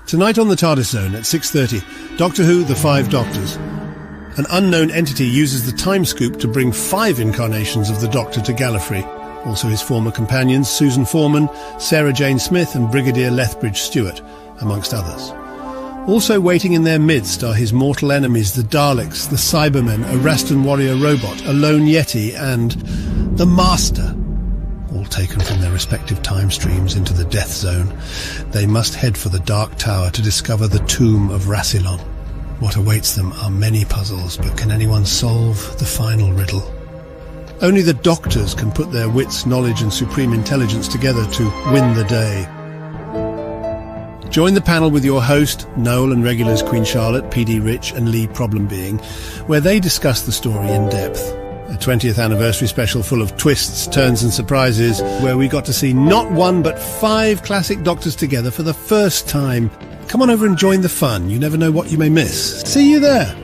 Tonight on the TARDIS Zone at 6:30, Doctor Who, The Five Doctors. An unknown entity uses the time scoop to bring 5 incarnations of the Doctor to Gallifrey. Also his former companions, Susan Foreman, Sarah Jane Smith and Brigadier Lethbridge Stewart, amongst others. Also waiting in their midst are his mortal enemies, the Daleks, the Cybermen, a Rastan warrior robot, a lone Yeti and the Master. All taken from their respective time streams into the Death Zone. They must head for the Dark Tower to discover the tomb of Rassilon. What awaits them are many puzzles, but can anyone solve the final riddle? Only the Doctors can put their wits, knowledge and supreme intelligence together to win the day. Join the panel with your host, Noel and regulars Queen Charlotte, PD Rich and Lee Problem Being, where they discuss the story in depth. A 20th anniversary special full of twists, turns and surprises, where we got to see not 1 but 5 classic Doctors together for the first time. Come on over and join the fun. You never know what you may miss. See you there.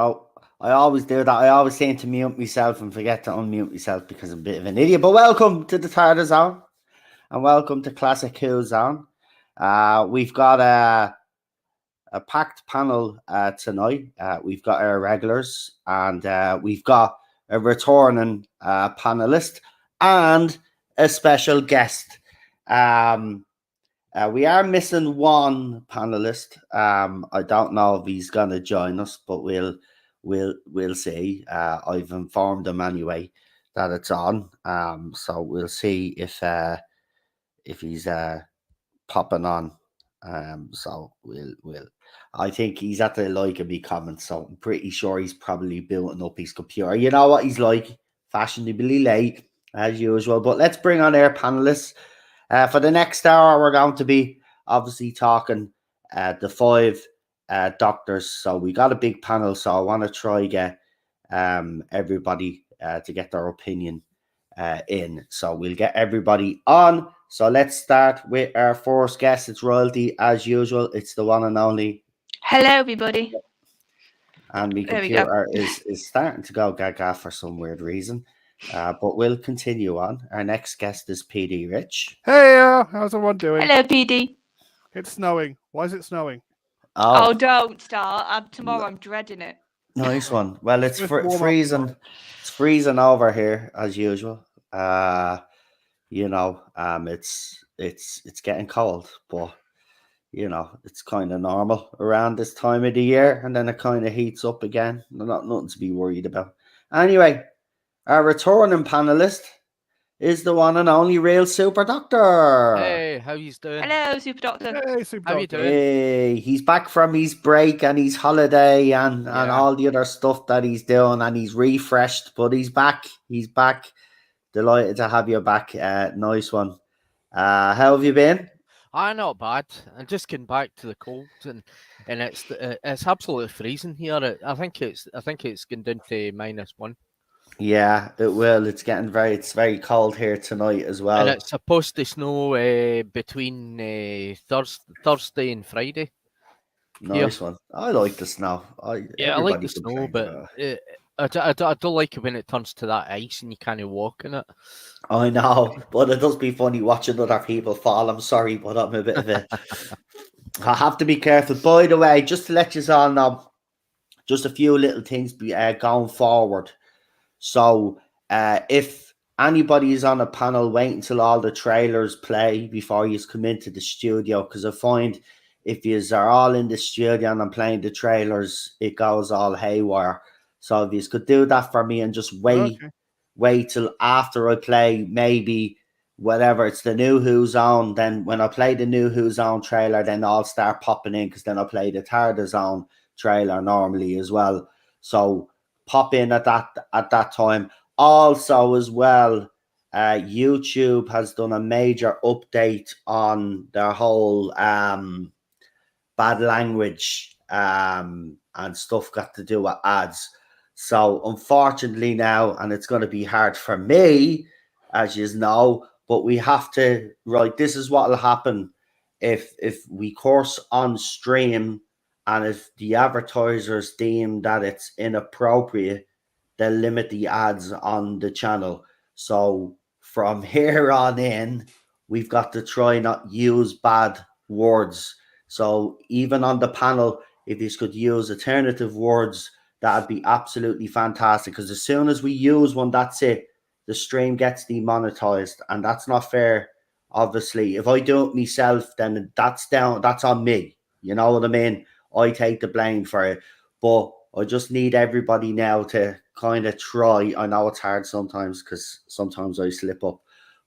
Oh, I always do that. I always seem to mute myself and forget to unmute myself because I'm a bit of an idiot. But welcome to the Tartar Zone and welcome to ClassicWhoZone. We've got a packed panel tonight. We've got our regulars and we've got a returning panelist and a special guest. We are missing one panelist. I don't know if he's going to join us, but we'll see. I've informed him anyway that it's on. So we'll see if he's popping on. So we'll. I think he's at the like of me comments, so I'm pretty sure he's probably building up his computer. You know what he's like, fashionably late as usual. But let's bring on our panelists. For the next hour, we're going to be obviously talking the five doctors. So we got a big panel. So I want to try get everybody to get their opinion in. So we'll get everybody on. So let's start with our first guest. It's royalty as usual. It's the one and only. Hello, everybody. And my computer is starting to go gaga for some weird reason. But we'll continue on. Our next guest is PD Rich. Hey, how's everyone doing? Hello, PD. It's snowing. Why is it snowing? Oh, don't start. Tomorrow I'm dreading it. Nice one. Well, it's freezing. It's freezing over here as usual. It's getting cold, but it's kind of normal around this time of the year, and then it kind of heats up again. Nothing to be worried about. Anyway, our returning panelist is the one and only real Super Doctor. Hey, how you doing? Hello, Super Doctor. Hey, Super How Doctor. you doing? Hey, he's back from his break and his holiday and all the other stuff that he's doing, and he's refreshed, but he's back. He's back. Delighted to have you back. Nice one. How have you been? Not bad. I just came back to the cold, and it's absolutely freezing here. I think it's going down to -1. Yeah, it will. It's very cold here tonight as well. And it's supposed to snow between Thursday and Friday. Nice one. I like the snow. I like the snow, but I don't like it when it turns to that ice and you can't walk in it. I know, but it does be funny watching other people fall. I'm sorry, but I'm a bit of a... I have to be careful. By the way, just to let you all know, just a few little things going forward. So if anybody is on a panel, wait until all the trailers play before you come into the studio, because I find if you are all in the studio and I'm playing the trailers, it goes all haywire. So if you could do that for me and just wait till after I play, maybe whatever, it's the new Who's On, then when I play the new Who's On trailer, then I'll start popping in, because then I play the Tartar Zone trailer normally as well. So pop in at that time. Also as well, YouTube has done a major update on their whole bad language and stuff got to do with ads. So unfortunately now, and it's going to be hard for me, as you know, but we have to, right, this is what will happen if we course on stream, and if the advertisers deem that it's inappropriate, they'll limit the ads on the channel. So from here on in, we've got to try not use bad words. So even on the panel, if you could use alternative words, that'd be absolutely fantastic, because as soon as we use one, that's it. The stream gets demonetized, and that's not fair. Obviously, if I do it myself, then that's on me. You know what I mean? I take the blame for it. But I just need everybody now to kind of try. I know it's hard sometimes, because sometimes I slip up,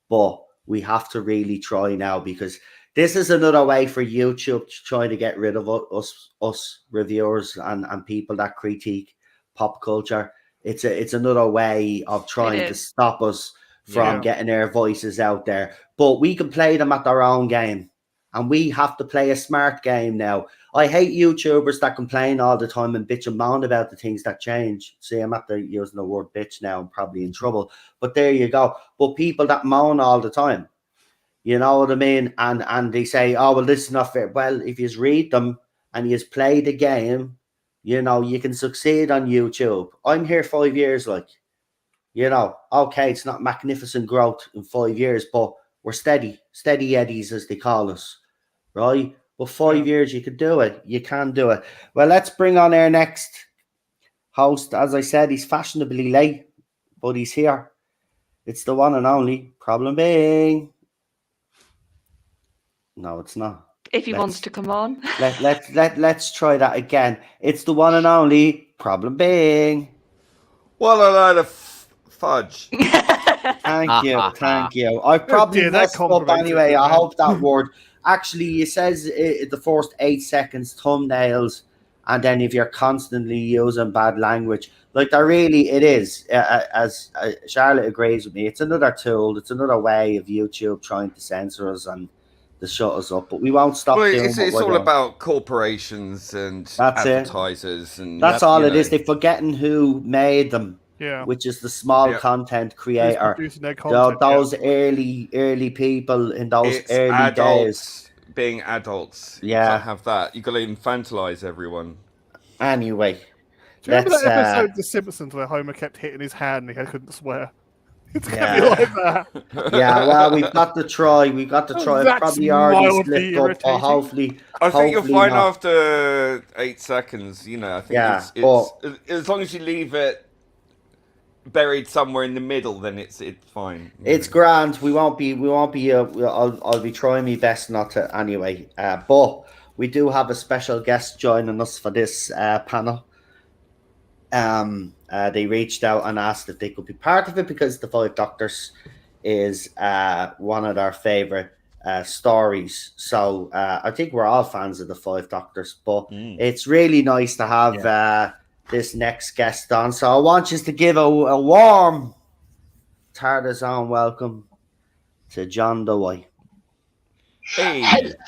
but we have to really try now, because this is another way for YouTube to try to get rid of us reviewers and people that critique pop culture. It's another way of trying to stop us from getting our voices out there. But we can play them at their own game. And we have to play a smart game now. I hate YouTubers that complain all the time and bitch and moan about the things that change. See, I'm after using the word bitch now. I'm probably in trouble. But there you go. But people that moan all the time, you know what I mean? And they say, oh, well, this is not fair. Well, if you read them and you play the game, you know, you can succeed on YouTube. I'm here 5 years, like, you know, okay, it's not magnificent growth in 5 years, but we're steady eddies, as they call us. Right? But 5 years, you could do it. You can do it. Well, let's bring on our next host. As I said, he's fashionably late, but he's here. It's the one and only Problem Bing. No, it's not. If he wants to come on. Let's try that again. It's the one and only Problem Bing. What a load of fudge. Thank you. I probably messed up anyway. I hope that word. Actually, it says the first 8 seconds thumbnails, and then if you're constantly using bad language, like that, really, it is. As Charlotte agrees with me, it's another tool. It's another way of YouTube trying to censor us and to shut us up. But we won't stop. Well, doing it's all about corporations and advertisers, and that's all it is. They're forgetting who made them. Yeah. Which is the small content creator. Those early people in those early adults days. Being adults. Yeah. You can't have that. You've got to infantilize everyone. Anyway. Do you remember that episode of The Simpsons where Homer kept hitting his hand and he couldn't swear? It's going to be like that. Yeah, well, we've got to try. We've got to try. It's probably already slipped up, but hopefully. I think you'll find after 8 seconds, you know, I think it's as long as you leave it buried somewhere in the middle, then it's fine. It's grand. We won't be. I'll be trying my best not to anyway. But we do have a special guest joining us for this panel. They reached out and asked if they could be part of it because The Five Doctors is one of their favorite stories. So I think we're all fans of The Five Doctors, but it's really nice to have this next guest on. So I want you to give a warm TARDIS welcome to John Dewey. Hey.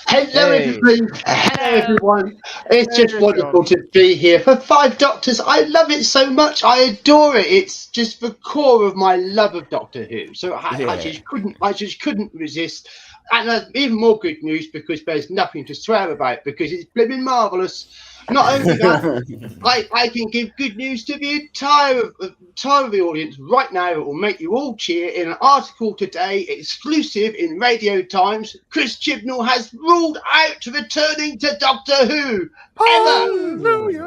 Hello, everybody. Hello, everyone. It's just wonderful to be here for Five Doctors. I love it so much. I adore it. It's just the core of my love of Doctor Who. So I just couldn't resist. And even more good news because there's nothing to swear about because it's blimmin' marvellous. Not only that, I can give good news to the entire of the audience right now. It will make you all cheer. In an article today, exclusive in Radio Times, Chris Chibnall has ruled out returning to Doctor Who. Hallelujah.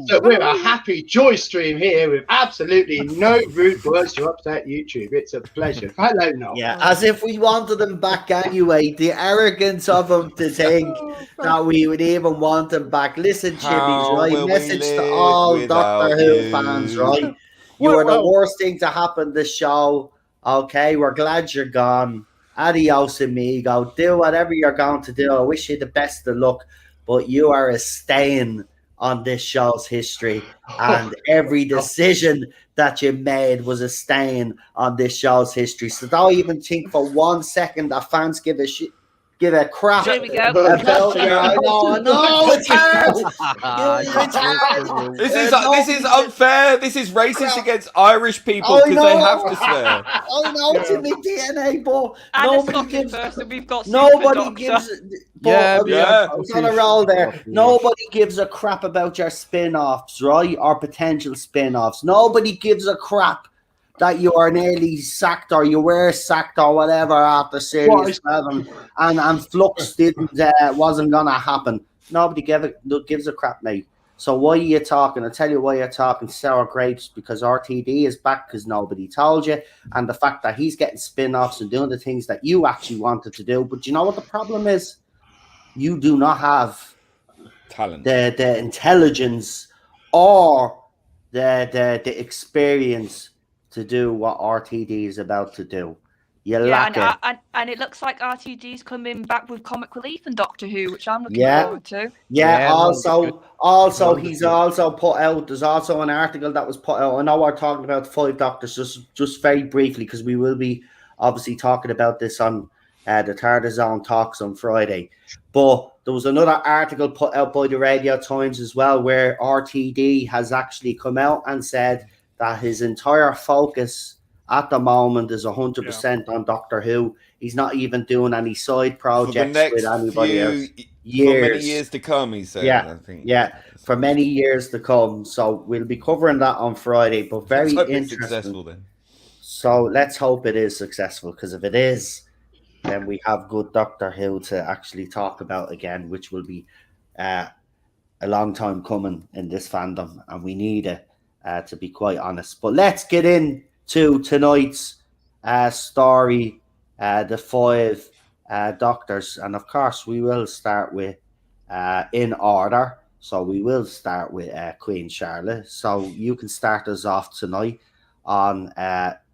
So we're a happy joy stream here with absolutely no rude words to upset YouTube. It's a pleasure. Hello, Noel. Yeah, as if we wanted them back anyway. The arrogance of them to think that we would even want them back. Listen, Chibbies, right? Message to all Doctor Who fans, right? You are the worst thing to happen this show. Okay, we're glad you're gone. Adios, amigo. Do whatever you're going to do. I wish you the best of luck, but you are a stain on this show's history, and every decision that you made was a stain on this show's history. So don't even think for 1 second that fans give a crap. There we go. About I know, it's hard. This is unfair. This is racist against Irish people because they have to swear. I know it's in the DNA, but on a roll there. Nobody gives a crap about your spin-offs, right? Or potential spin-offs. Nobody gives a crap that you are nearly sacked or you were sacked or whatever after Series 7 and Flux wasn't going to happen. Nobody gives a crap, mate. So why are you talking? I'll tell you why you're talking sour grapes, because RTD is back because nobody told you, and the fact that he's getting spin-offs and doing the things that you actually wanted to do. But you know what the problem is? You do not have talent, the intelligence or the experience to do what RTD is about to do. You lack it. And it looks like RTD's coming back with comic relief and Doctor Who, which I'm looking forward to. Yeah. Also, he's also put out. There's also an article that was put out. I know we're talking about 5 Doctors, just very briefly, because we will be obviously talking about this on the TARDIS Talks on Friday. But there was another article put out by the Radio Times as well, where RTD has actually come out and said that his entire focus at the moment is 100% on Doctor Who. He's not even doing any side projects with anybody else. For many years to come, he said. I think. For many years to come. So we'll be covering that on Friday. But very interesting. Successful then. So let's hope it is successful, because if it is, then we have good Doctor Who to actually talk about again, which will be a long time coming in this fandom, and we need it, to be quite honest. But let's get into tonight's story, the 5 Doctors, and of course we will start with in order. So we will start with Queen Charlotte. So you can start us off tonight on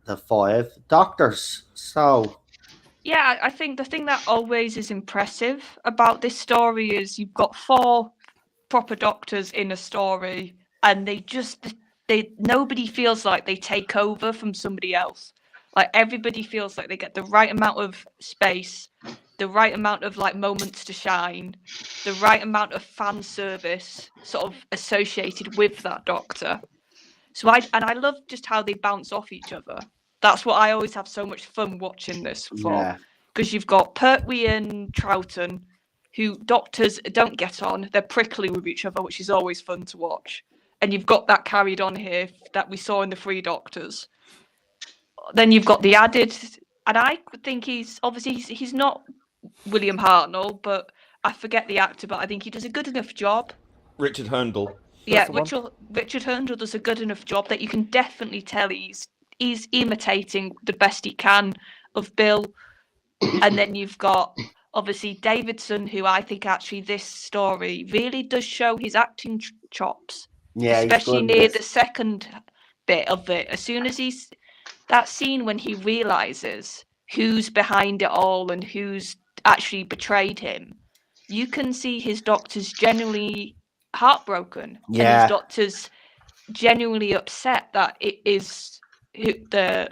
the 5 Doctors. So yeah, I think the thing that always is impressive about this story is you've got 4 proper Doctors in a story, and nobody feels like they take over from somebody else. Like, everybody feels like they get the right amount of space, the right amount of like moments to shine, the right amount of fan service sort of associated with that Doctor. So I love just how they bounce off each other. That's what I always have so much fun watching this for, because you've got Pertwee and Troughton, who Doctors don't get on. They're prickly with each other, which is always fun to watch. And you've got that carried on here that we saw in the 3 Doctors. Then you've got the added, and I think he's not William Hartnell, but I forget the actor, but I think he does a good enough job. Richard Hurndall. Yeah, Richard Hurndall does a good enough job that you can definitely tell he's imitating the best he can of Bill. And then you've got obviously Davidson, who I think actually this story really does show his acting chops. Yeah, especially near the second bit of it. As soon as that scene when he realizes who's behind it all and who's actually betrayed him, you can see his Doctor's genuinely heartbroken. Yeah. And his Doctor's genuinely upset that it is the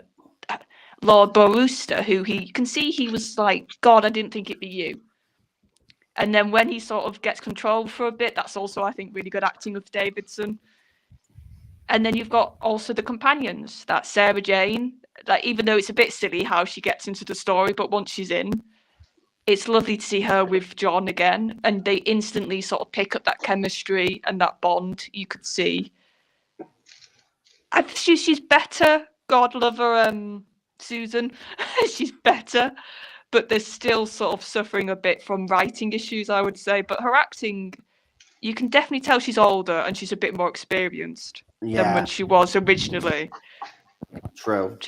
Lord Boruster, who he can see he was like, God, I didn't think it'd be you. And then when he sort of gets control for a bit, that's also, I think, really good acting of Davidson. And then you've got also the companions, that Sarah Jane, like, even though it's a bit silly how she gets into the story, but once she's in, it's lovely to see her with John again. And they instantly sort of pick up that chemistry and that bond you could see. She's better. God love her, Susan. She's better. But they're still sort of suffering a bit from writing issues, I would say. But her acting, you can definitely tell she's older and she's a bit more experienced than when she was originally. True.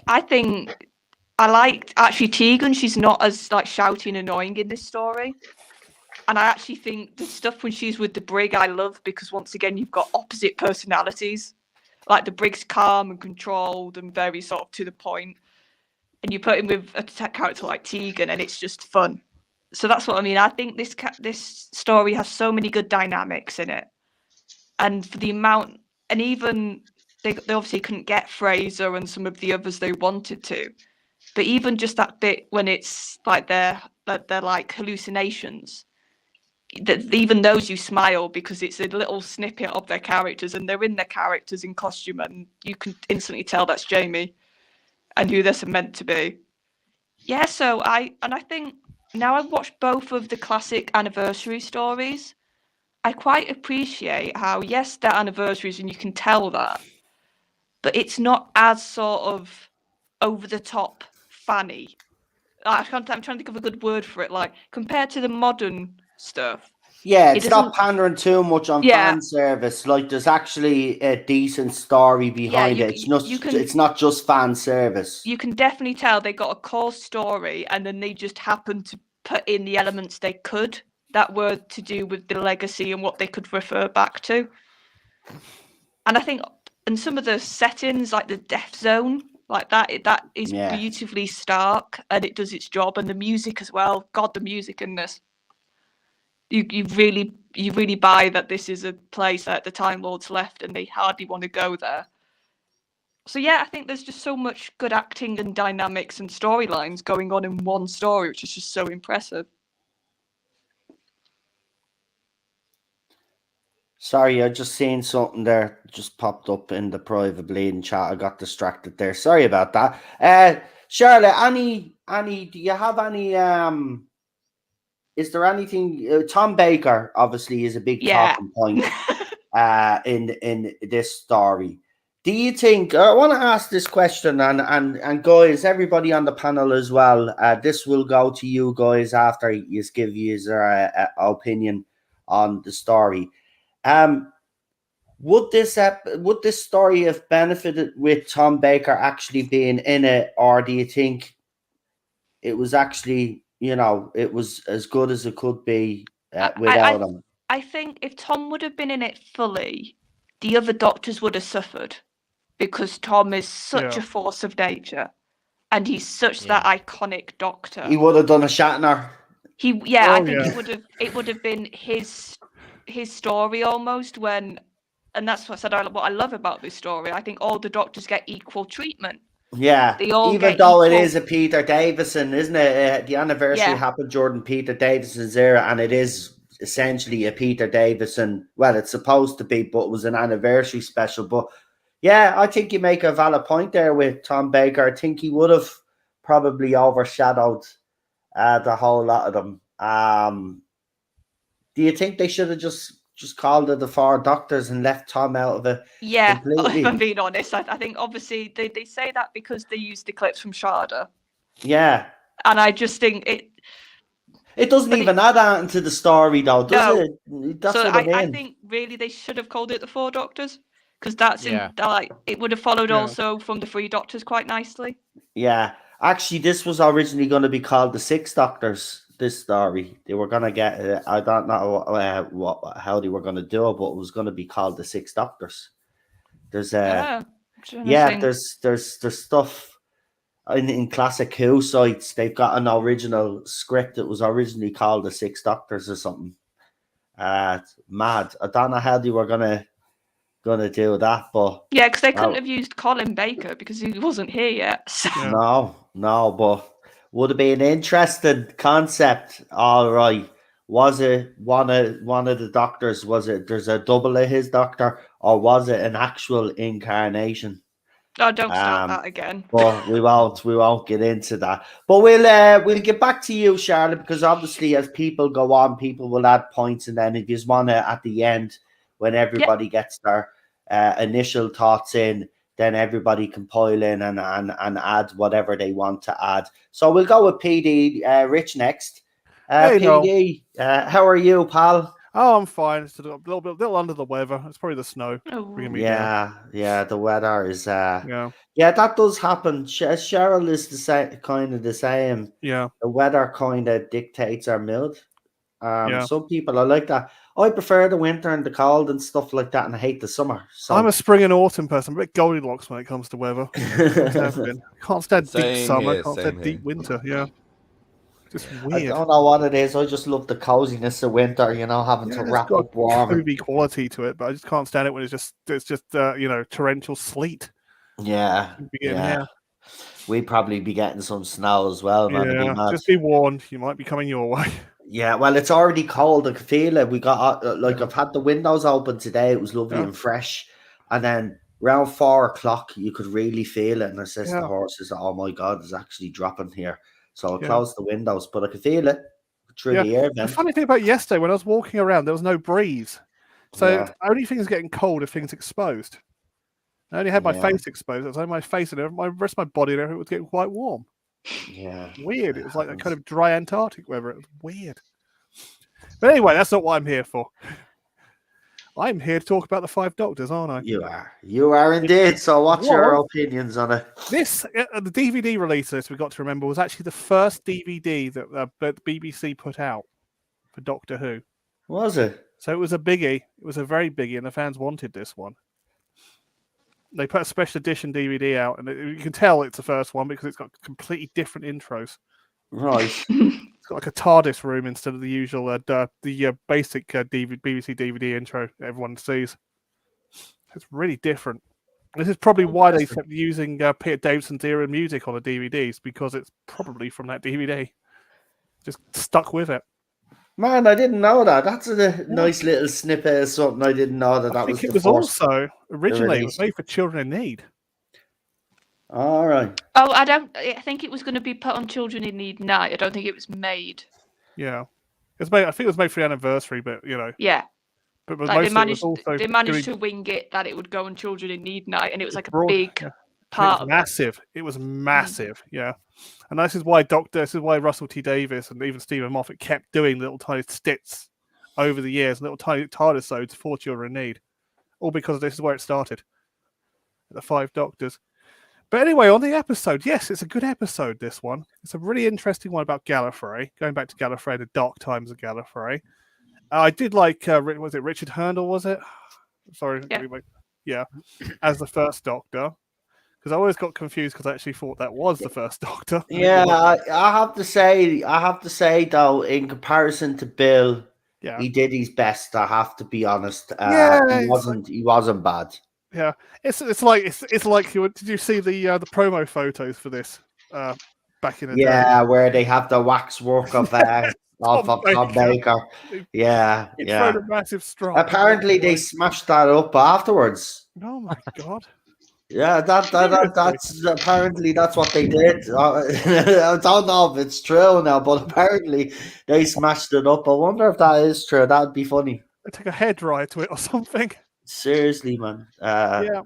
I think I liked actually Tegan. She's not as like shouty and annoying in this story. And I actually think the stuff when she's with the Brig I love, because once again you've got opposite personalities. Like the Brig's calm and controlled and very sort of to the point. And you put him with a character like Tegan and it's just fun. So that's what I mean. I think this story has so many good dynamics in it. And for the amount, and even they obviously couldn't get Fraser and some of the others they wanted to. But even just that bit when it's like they're like hallucinations, that even those you smile because it's a little snippet of their characters and they're in their characters in costume and you can instantly tell that's Jamie and who they're meant to be. Yeah, so I think now I've watched both of the classic anniversary stories, I quite appreciate how, yes, they're anniversaries and you can tell that, but it's not as sort of over the top funny. I'm trying to think of a good word for it, like compared to the modern stuff. Yeah, it's not pandering too much on fan service. Like there's actually a decent story behind it. It's not just fan service. You can definitely tell they got a core story and then they just happened to put in the elements they could that were to do with the legacy and what they could refer back to. And I think in some of the settings, like the Death Zone, Like that is beautifully stark, and it does its job, and the music as well. God, the music in this. You really buy that this is a place that the Time Lords left, and they hardly want to go there. So yeah, I think there's just so much good acting and dynamics and storylines going on in one story, which is just so impressive. Sorry, I just seen something there just popped up in the private bleeding chat. I got distracted there. Sorry about that. Charlotte, any? Do you have any? Is there anything? Tom Baker obviously is a big talking point in this story. Do you think? I want to ask this question, and guys, everybody on the panel as well. This will go to you guys after you give your opinion on the story. Would this story have benefited with Tom Baker actually being in it, or do you think it was actually, it was as good as it could be without him? I think if Tom would have been in it fully, the other doctors would have suffered, because Tom is such a force of nature, and he's such that iconic doctor. He would have done a Shatner. I think it would have been his story almost, and that's what I said. What I love about this story, I think all the doctors get equal treatment. Yeah, even though it is a Peter Davison, isn't it? The anniversary happened during Peter Davison's era, and it is essentially a Peter Davison. Well, it's supposed to be, but it was an anniversary special. But yeah, I think you make a valid point there with Tom Baker. I think he would have probably overshadowed the whole lot of them. Do you think they should have just called it the Four Doctors and left Tom out of it? Yeah, completely? If I'm being honest, I think obviously they say that because they used the clips from Sharda. Yeah. And I just think it doesn't even add on to the story, though, does it? That's what I mean. I think really they should have called it the Four Doctors, because that's it would have followed also from the Three Doctors quite nicely. Yeah, actually, this was originally going to be called the Six Doctors. This story, they were going to get. I don't know how they were going to do it, but it was going to be called the Six Doctors. There's there's stuff in Classic Who sites. They've got an original script that was originally called the Six Doctors or something. It's mad. I don't know how they were gonna do that, but yeah, because they couldn't have used Colin Baker because he wasn't here yet. So. No, but would have been an interesting concept. All right, was it one of the doctors? Was it there's a double of his doctor, or was it an actual incarnation? Oh, don't start that again. But we won't get into that. But we'll get back to you, Charlotte, because obviously as people go on, people will add points, and then if you want to at the end when everybody gets their initial thoughts in, then everybody can pile in and add whatever they want to add. So we'll go with PD Rich next. Hey, PD, how are you, pal? Oh, I'm fine. It's a little under the weather. It's probably the snow bringing me down. Yeah. The weather is. Yeah, that does happen. Cheryl is the same. Yeah, the weather kind of dictates our mood. Some people are like that. I prefer the winter and the cold and stuff like that, and I hate the summer. So I'm a spring and autumn person. I'm a bit Goldilocks when it comes to weather. Can't stand deep summer. Can't stand deep winter. Yeah. Just weird. I don't know what it is. I just love the coziness of winter, having to wrap up warm. There's got quality to it, but I just can't stand it when it's just torrential sleet. Yeah. We'd probably be getting some snow as well, man. Yeah, just be warned. You might be coming your way. Yeah, well, it's already cold. I can feel it. We got I've had the windows open today. It was lovely and fresh, and then around 4 o'clock, you could really feel it. And I says to the horses, "Oh my God, it's actually dropping here." So I closed the windows, but I could feel it through the air. The funny thing about yesterday, when I was walking around, there was no breeze. So the only thing is getting cold if things exposed. I only had my face exposed. It was only my face and my rest of my body and everything was getting quite warm. Yeah. Weird. It was like a kind of dry Antarctic weather. It was weird. But anyway, that's not what I'm here for. I'm here to talk about the Five Doctors, aren't I? You are indeed. So what's your opinions on it? This, the DVD release list we got to remember was actually the first DVD that the BBC put out for Doctor Who. Was it? So it was a biggie. It was a very biggie, and the fans wanted this one. they put a special edition DVD out, and you can tell it's the first one because it's got completely different intros. Right. It's got like a TARDIS room instead of the usual basic BBC DVD intro everyone sees. It's really different. This is probably why they kept using Peter Davison's era music on the DVDs, because it's probably from that DVD. Just stuck with it. Man, I didn't know that. That's a nice little snippet of something I didn't know that I was think the it was also originally release. made for children in need. All right. Oh, I think it was going to be put on Children in Need Night. I don't think it was made. Yeah, it's made. I think it was made for the anniversary, but Yeah. But like they managed to wing it that it would go on Children in Need Night, and it was like a big part. It was massive. It was massive. Yeah, and this is why Russell T Davies and even Stephen Moffat kept doing little tiny stits over the years, little tiny TARDIS for Children in Need, all because this is where it started. The Five Doctors. But anyway, on the episode, yes, it's a good episode. This one, it's a really interesting one about Gallifrey, going back to Gallifrey, the dark times of Gallifrey. I did like, was it Richard Hurndall, was it? Sorry. Yeah. As the first Doctor. Because I always got confused because I actually thought that was the first Doctor. Yeah, I have to say, though, in comparison to Bill, he did his best, I have to be honest. He wasn't bad. Yeah. It's like, did you see the promo photos for this back in the day? Yeah, where they have the waxwork of Tom Baker. Yeah. Thrown a massive straw. Apparently, they smashed that up afterwards. Oh my god! Yeah, that's apparently that's what they did. I don't know if it's true now, but apparently they smashed it up. I wonder if that is true. That'd be funny. They take a hairdryer to it or something. Seriously, man. Yeah.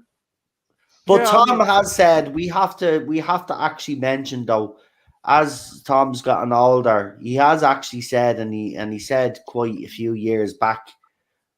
But Tom has said we have to actually mention, though, as Tom's gotten older, he has actually said, and he said quite a few years back,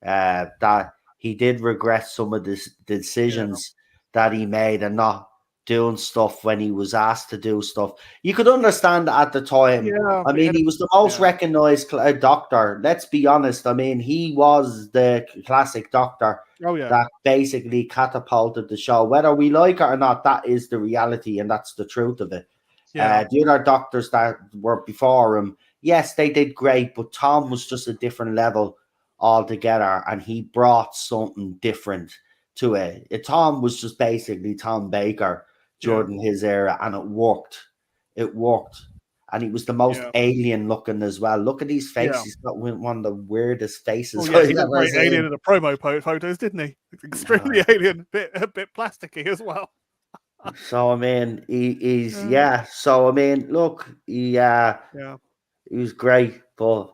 that he did regret some of the decisions that he made and not doing stuff when he was asked to do stuff. You could understand that at the time. Yeah, I mean, he was the most recognized doctor. Let's be honest. I mean, he was the classic doctor that basically catapulted the show. Whether we like it or not, that is the reality, and that's the truth of it. Yeah. The other doctors that were before him, yes, they did great, but Tom was just a different level altogether, and he brought something different to it. Tom was just basically Tom Baker during his era, and it worked. It worked. And he was the most alien looking as well. Look at these faces. Yeah. He's got one of the weirdest faces. He was very alien in the promo photos, didn't he? Extremely alien, a bit plasticky as well. So I mean, he's So I mean, look, he was great, but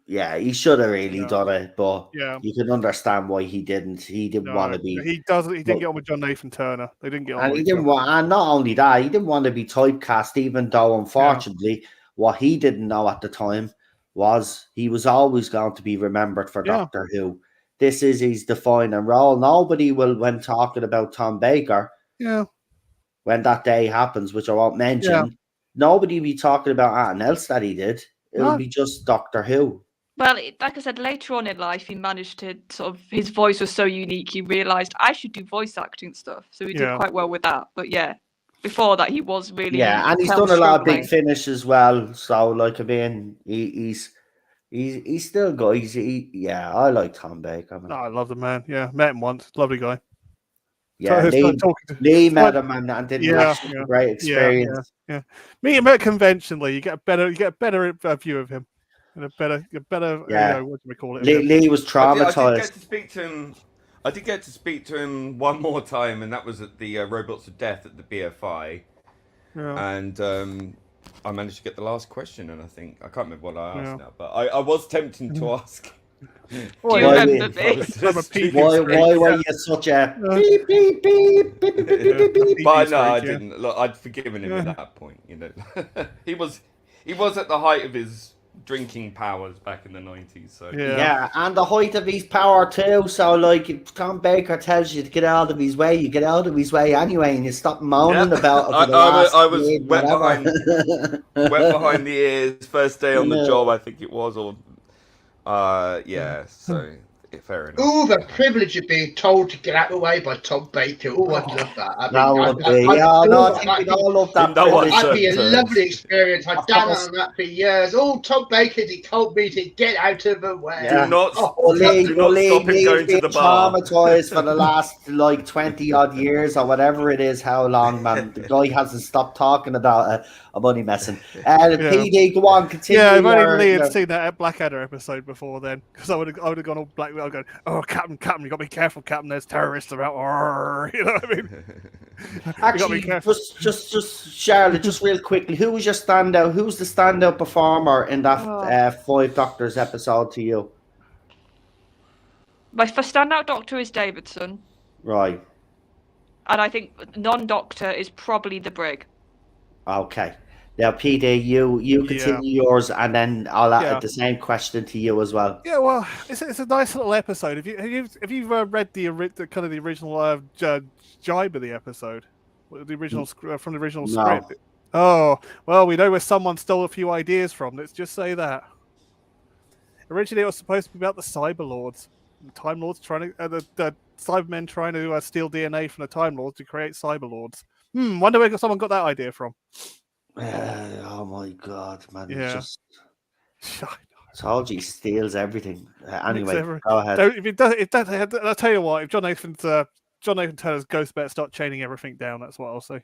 he should have really done it. But you can understand why he didn't. He didn't want to be. He didn't get on with John Nathan Turner. They didn't get on. And he didn't want. And not only that, he didn't want to be typecast. Even though, unfortunately, what he didn't know at the time was he was always going to be remembered for Doctor Who. This is his defining role. Nobody will, when talking about Tom Baker. Yeah. When that day happens, which I won't mention, nobody will be talking about anything else that he did. It'll be just Doctor Who. Well, like I said, later on in life, he managed to his voice was so unique, he realised I should do voice acting stuff. So he did quite well with that. But before that, he was really... Yeah, and he's done a lot of Big Finish as well. So, like, I mean, he's still good. I like Tom Baker. Man. Oh, I love the man. Yeah, met him once. Lovely guy. Yeah, Lee met him and did a great experience. Yeah. Meet him at conventionally, you get a better view of him, and a better what do we call it? Lee was traumatized. I did get to speak to him one more time, and that was at the Robots of Death at the BFI. Yeah. And I managed to get the last question, and I can't remember what I asked now, but I was tempting to ask. Do you remember this? Why were you such a beep, beep, beep, beep, beep, beep, beep? But no, I didn't. Look, I'd forgiven him at that point. You know, he was at the height of his drinking powers back in the 90s. So and the height of his power too. So like, if Tom Baker tells you to get out of his way, you get out of his way anyway, and you stop moaning about it. I was wet behind the ears. First day on the job, I think it was, or. So fair enough. Oh, the privilege of being told to get out of the way by Tom Baker. Oh, I'd love that. I That mean, would be. Yeah, no, I think we'd all love that In no privilege. that'd be a uncertain terms. lovely experience. I've Of done course. on that for years. Oh, Tom Baker, he told me to get out of the way. Yeah. Do not, Oh, do not stop him Lee's going to been the bar. traumatized for the last like 20 odd years or whatever it is. How long, man? The guy hasn't stopped talking about money messing. PD, go on, continue. Yeah, if only your- Lee had your- seen that Blackadder episode before then, because I would have gone all black. I would going, oh, Captain, you got to be careful, Captain. There's terrorists about. Arr, you know what I mean? Actually, just Charlotte, just real quickly, who was your standout? Who's the standout performer in that Five Doctors episode to you? My first standout Doctor is Davidson, Right. and I think non-Doctor is probably the Brig. Okay. Now, PD, you continue yours, and then I'll add the same question to you as well. Yeah, well, it's a nice little episode. Have you read the kind of the original jibe of the episode, the original from the original script? Oh, well, we know where someone stole a few ideas from. Let's just say that. Originally, it was supposed to be about the Cyber Lords, the Time Lords trying to the Cybermen trying to steal DNA from the Time Lords to create Cyber Lords. Wonder where someone got that idea from. Oh my God, man! Yeah. It's just told you he steals everything. Anyway, go ahead. So if it does, I'll tell you what. If John Nathan Turner's ghost better start chaining everything down, that's what I'll say.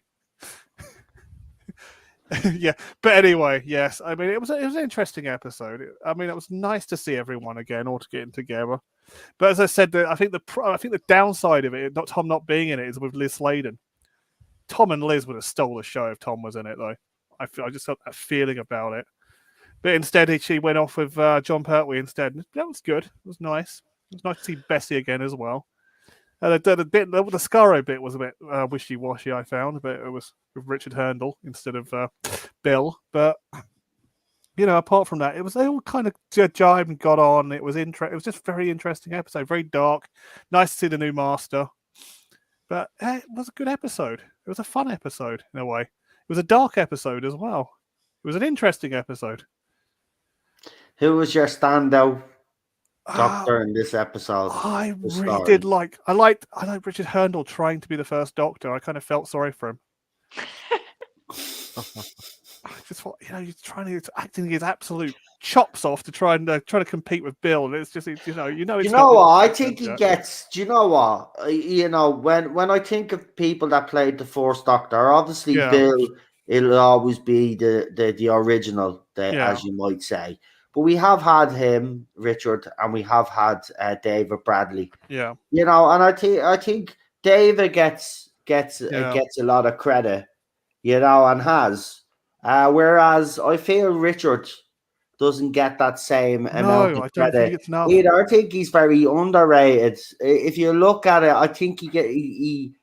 Yeah, but anyway, yes. I mean, it was an interesting episode. I mean, it was nice to see everyone again, all getting together. But as I said, I think the downside of it, Tom not being in it, is with Liz Sladen. Tom and Liz would have stole the show if Tom was in it, though. I just got that feeling about it. But instead, she went off with John Pertwee instead. That was good. It was nice. It was nice to see Bessie again as well. The Scarro bit was a bit wishy-washy, I found, but it was with Richard Herndl instead of Bill. But apart from that, they all kind of jibed and got on. It was It was just a very interesting episode, very dark. Nice to see the new Master. But it was a good episode. It was a fun episode in a way. It was a dark episode as well. It was an interesting episode. Who was your standout Doctor in this episode? I really did like. I liked Richard Herndl trying to be the first Doctor. I kind of felt sorry for him. I just thought, he's acting his absolute chops off to try to compete with Bill, and it's just it's what? I think he gets. Do you know what? When I think of people that played the first Doctor, obviously Bill, it'll always be the original, as you might say. But we have had him, Richard, and we have had David Bradley. Yeah. And I think David gets a lot of credit, and has. Whereas I feel Richard doesn't get that same amount of credit. Think it's enough. I think he's very underrated. If you look at it, I think he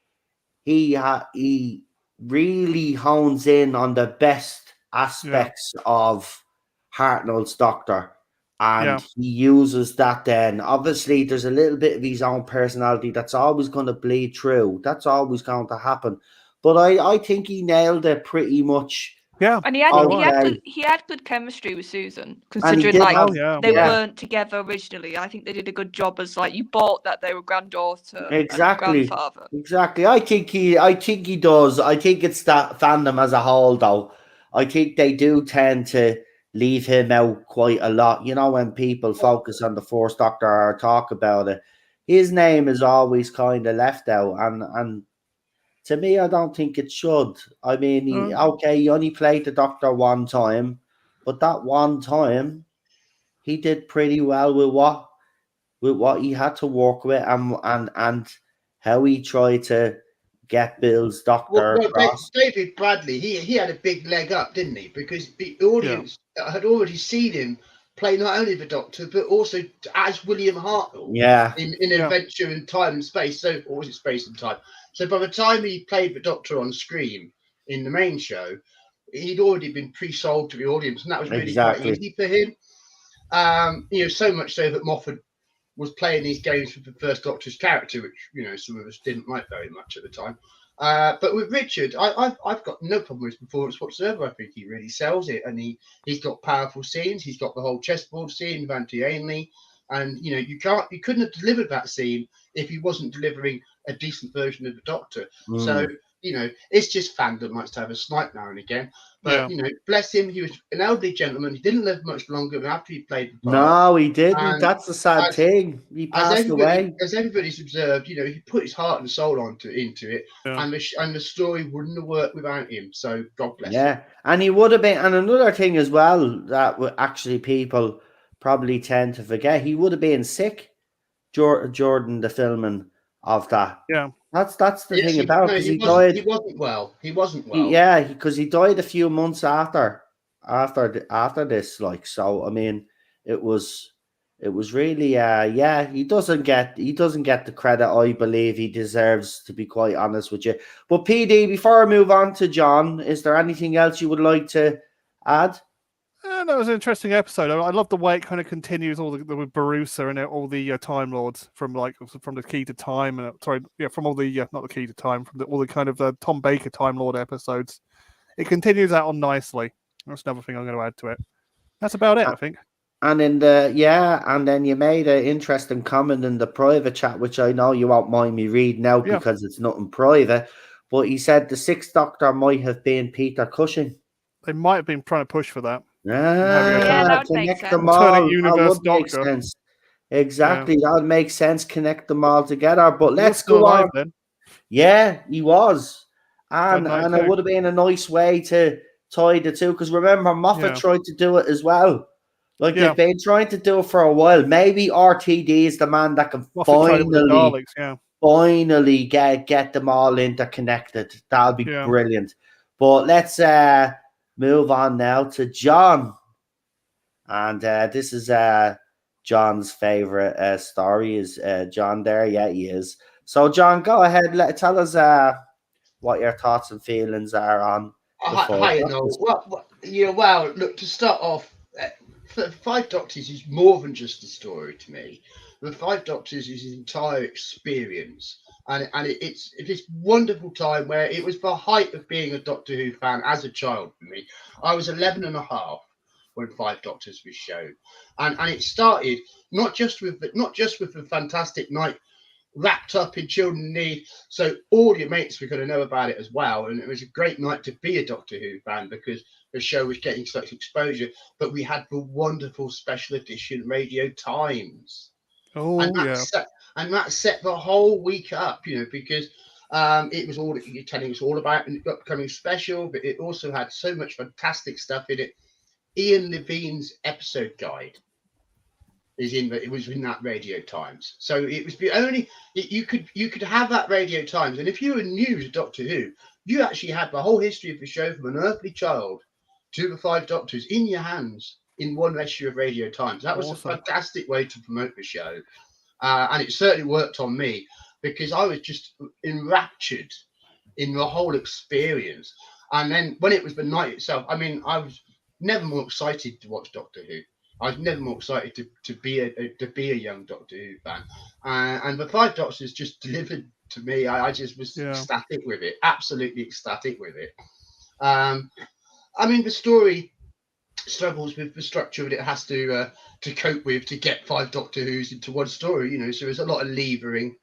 really hones in on the best aspects of Hartnell's Doctor, and he uses that. Then obviously there's a little bit of his own personality that's always going to bleed through. That's always going to happen. But I think he nailed it pretty much. Yeah, and he had good chemistry with Susan, considering they weren't together originally. I think they did a good job as you bought that they were granddaughter and grandfather. Exactly. I think he does. I think it's that fandom as a whole, though. I think they do tend to leave him out quite a lot. When people focus on the first Doctor or talk about it, his name is always kind of left out, and to me, I don't think it should. I mean, he only played the Doctor one time, but that one time, he did pretty well with what he had to work with, and how he tried to get Bill's Doctor across. David Bradley, he had a big leg up, didn't he? Because the audience had already seen him play not only the Doctor, but also as William Hartnell in Adventure in Time and Space. So, or was it Space and Time? So by the time he played the Doctor on screen in the main show, he'd already been pre-sold to the audience, and that was really quite easy for him. So much so that Moffat was playing these games with the first Doctor's character, which some of us didn't like very much at the time. But with Richard, I've got no problem with his performance whatsoever. I think he really sells it, and he's got powerful scenes. He's got the whole chessboard scene with Auntie Ainley. and you couldn't have delivered that scene if he wasn't delivering a decent version of the Doctor. So it's just fandom likes to have a snipe now and again. But bless him, he was an elderly gentleman. He didn't live much longer after he played the part. No, he didn't. And That's the sad thing. He passed away. As everybody's observed, he put his heart and soul into it, and the story wouldn't have worked without him. So God bless him. Yeah, and he would have been. And another thing as well that actually people probably tend to forget, he would have been sick, Jordan, the filming of that. Yeah. That's the thing about because he died. He wasn't well. He wasn't well. Because he died a few months after this. Like, so I mean, it was really he doesn't get the credit I believe he deserves, to be quite honest with you. But PD, before I move on to John, is there anything else you would like to add? That was an interesting episode. I love the way it kind of continues all with Barusa and all the Time Lords from the Key to Time and from all the not the Key to Time, from all the kind of Tom Baker Time Lord episodes. It continues that on nicely. That's another thing I'm going to add to it. That's about it, I think. And in and then you made an interesting comment in the private chat, which I know you won't mind me reading out because it's nothing private. But he said the Sixth Doctor might have been Peter Cushing. They might have been trying to push for that. That would make sense. Alternate universe Doctor. Sense. Exactly, that would make sense. Connect them all together. But let's go on. Then. Yeah, he was, and it would have been a nice way to tie the two. Because remember, Moffat tried to do it as well. Like they've been trying to do it for a while. Maybe RTD is the man that can finally get them all interconnected. That would be brilliant. But let's move on now to John. And this is John's favorite story. Is John there? Yeah, he is. So, John, go ahead. Tell us what your thoughts and feelings are on. Hi, Noel. Well, look, to start off, the Five Doctors is more than just a story to me. The Five Doctors is his entire experience. And it's this wonderful time where it was the height of being a Doctor Who fan as a child for me. I was 11 and a half when Five Doctors was shown. And it started not just with the fantastic night wrapped up in Children in Need, so all your mates were going to know about it as well. And it was a great night to be a Doctor Who fan because the show was getting such exposure. But we had the wonderful special edition Radio Times. And that set the whole week up, because it was all telling us all about an upcoming special, but it also had so much fantastic stuff in it. Ian Levine's episode guide it was in that Radio Times. So it was the only you could have that Radio Times, and if you were new to Doctor Who, you actually had the whole history of the show from an earthly child to the Five Doctors in your hands in one issue of Radio Times. That was a fantastic way to promote the show. And it certainly worked on me because I was just enraptured in the whole experience. And then when it was the night itself, I mean, I was never more excited to watch Doctor Who. I was never more excited to be a young Doctor Who fan. And the Five Doctors just delivered to me. I just was ecstatic with it, absolutely ecstatic with it. I mean, the story struggles with the structure that it has to cope with to get five Doctor Who's into one story, so there's a lot of levering.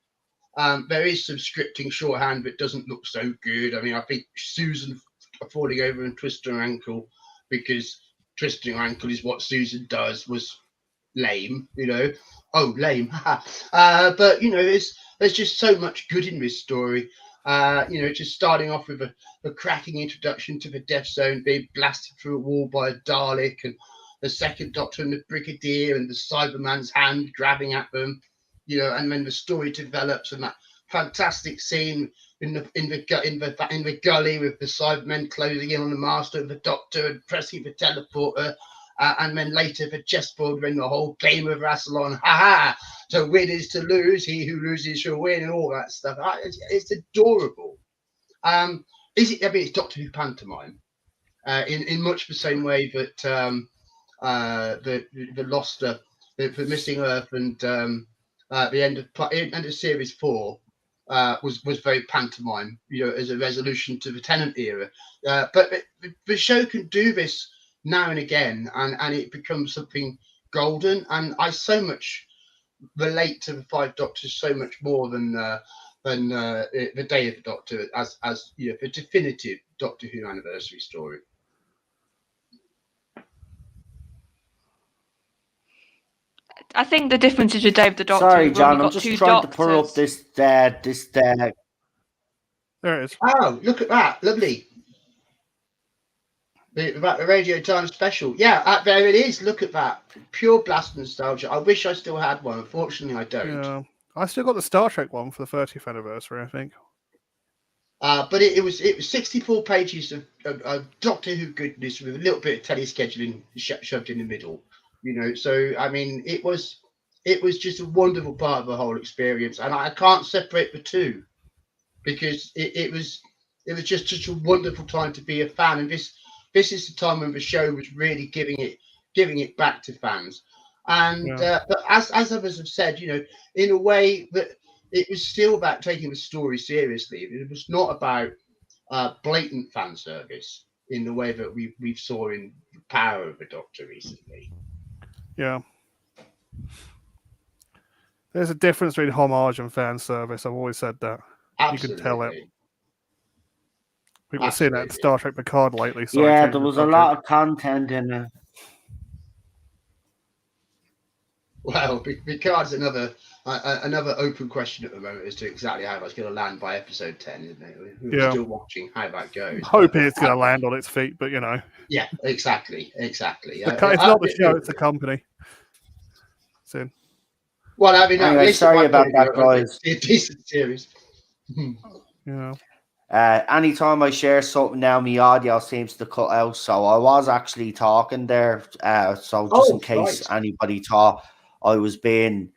There is some scripting shorthand that doesn't look so good. I mean, I think Susan falling over and twisting her ankle because twisting her ankle is what Susan does was lame, Oh, lame. But, there's just so much good in this story. Just starting off with a cracking introduction to the Death Zone, being blasted through a wall by a Dalek, and the Second Doctor and the Brigadier and the Cyberman's hand grabbing at them, and then the story develops, and that fantastic scene in the gully with the Cybermen closing in on the Master and the Doctor and pressing the teleporter. And then later the chessboard when the whole game of Rassilon, to win is to lose, he who loses shall win, and all that stuff. It's adorable. It's Doctor Who pantomime, in much the same way that the Lost, the Missing Earth, and the end of Series 4 was very pantomime, as a resolution to the Tennant era. But the show can do this now and again, and it becomes something golden. And I so much relate to the Five Doctors so much more than the Day of the Doctor as the definitive Doctor Who anniversary story. I think the difference is with Day of the Doctor. Sorry, we've only John, I'm got just two trying to pull up doctors. this. There it is. Oh, look at that! Lovely. About the Radio Times special. Yeah, there it is. Look at that. Pure blast nostalgia. I wish I still had one. Unfortunately, I don't. Yeah. I still got the Star Trek one for the 30th anniversary, I think. But it was 64 pages of Doctor Who goodness with a little bit of telescheduling shoved in the middle. So I mean, it was just a wonderful part of the whole experience, and I can't separate the two because it was just such a wonderful time to be a fan, and this is the time when the show was really giving it back to fans. And but as others have said, in a way that it was still about taking the story seriously. It was not about blatant fan service in the way that we saw in The Power of the Doctor recently. Yeah. There's a difference between homage and fan service. I've always said that. Absolutely. You can tell it. People are seeing that in Star Trek Picard lately. Yeah, there was a lot of content in it. Well, Picard's another open question at the moment as to exactly how that's going to land by episode 10, isn't it? We're still watching how that goes. Hoping it's going to land on its feet, but Yeah, exactly. It's not the show; it's the company. Soon. Well, I mean, anyway, sorry about that, guys. It's a decent series. Anytime I share something now, my audio seems to cut out. So I was actually talking there. So just in case anybody thought I was being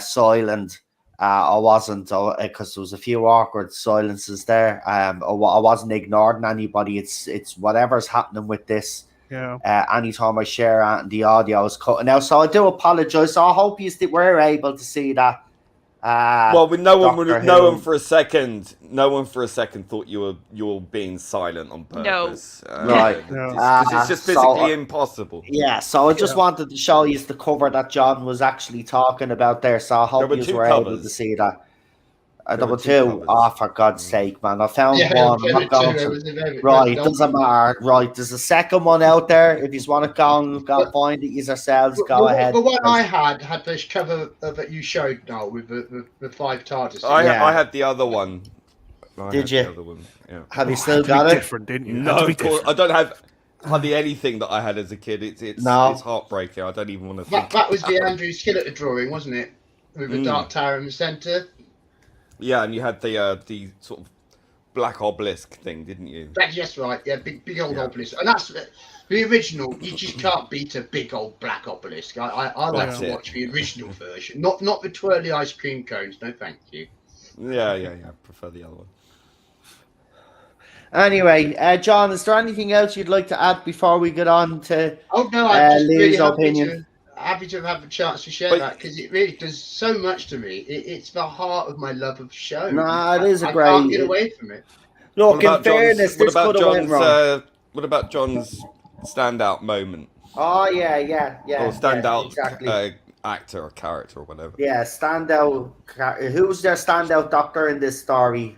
silent, I wasn't, because there was a few awkward silences there. I wasn't ignoring anybody. It's whatever's happening with this. Yeah. Anytime I share it, and the audio is cutting out, so I do apologize. So I hope you were able to see that. No one for a second thought you were being silent on purpose. No. Right. It's just physically impossible. Yeah, so I just wanted to show you the cover that John was actually talking about there. So I hope you were able to see that. There were two. Oh, for God's sake, man. I found one. I'm not going to. Right, doesn't matter. Right, there's a second one out there. If you want to go find it yourselves, go ahead. The one I had this cover that you showed, Noel, with the 5 TARDIS. I had the other one. Did you? The other one. Yeah. Have you still got it? Different, didn't you? No, of course. I don't have hardly anything that I had as a kid. It's heartbreaking. I don't even want to think. That was the Andrew Skillett drawing, wasn't it? With the Dark Tower in the centre. Yeah, and you had the sort of black obelisk thing, didn't you? Yes, right. Yeah, big old obelisk, and that's the original. You just can't beat a big old black obelisk. I like to watch the original version, not the twirly ice cream cones. No, thank you. Yeah. I prefer the other one. Anyway, John, is there anything else you'd like to add before we get on to I'm just Lee's really opinion? happy to have a chance to share that because it really does so much to me. It's the heart of my love of the show. It is a great. I can't get away from it. Look, in fairness, this could have went wrong. What about John's standout moment? Oh yeah. Or standout exactly. Actor or character or whatever. Yeah, standout. Who's their standout Doctor in this story?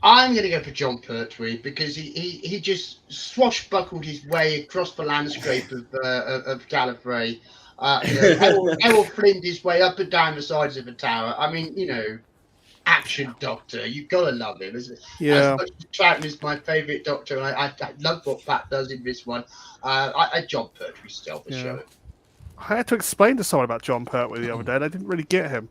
I'm going to go for John Pertwee because he just swashbuckled his way across the landscape of Gallifrey. Errol Flynn his way up and down the sides of the tower. I mean, action Doctor. You've got to love him. As much as Troughton is my favourite Doctor, and I love what Pat does in this one. John Pertwee still for sure. I had to explain to someone about John Pertwee the other day, and I didn't really get him.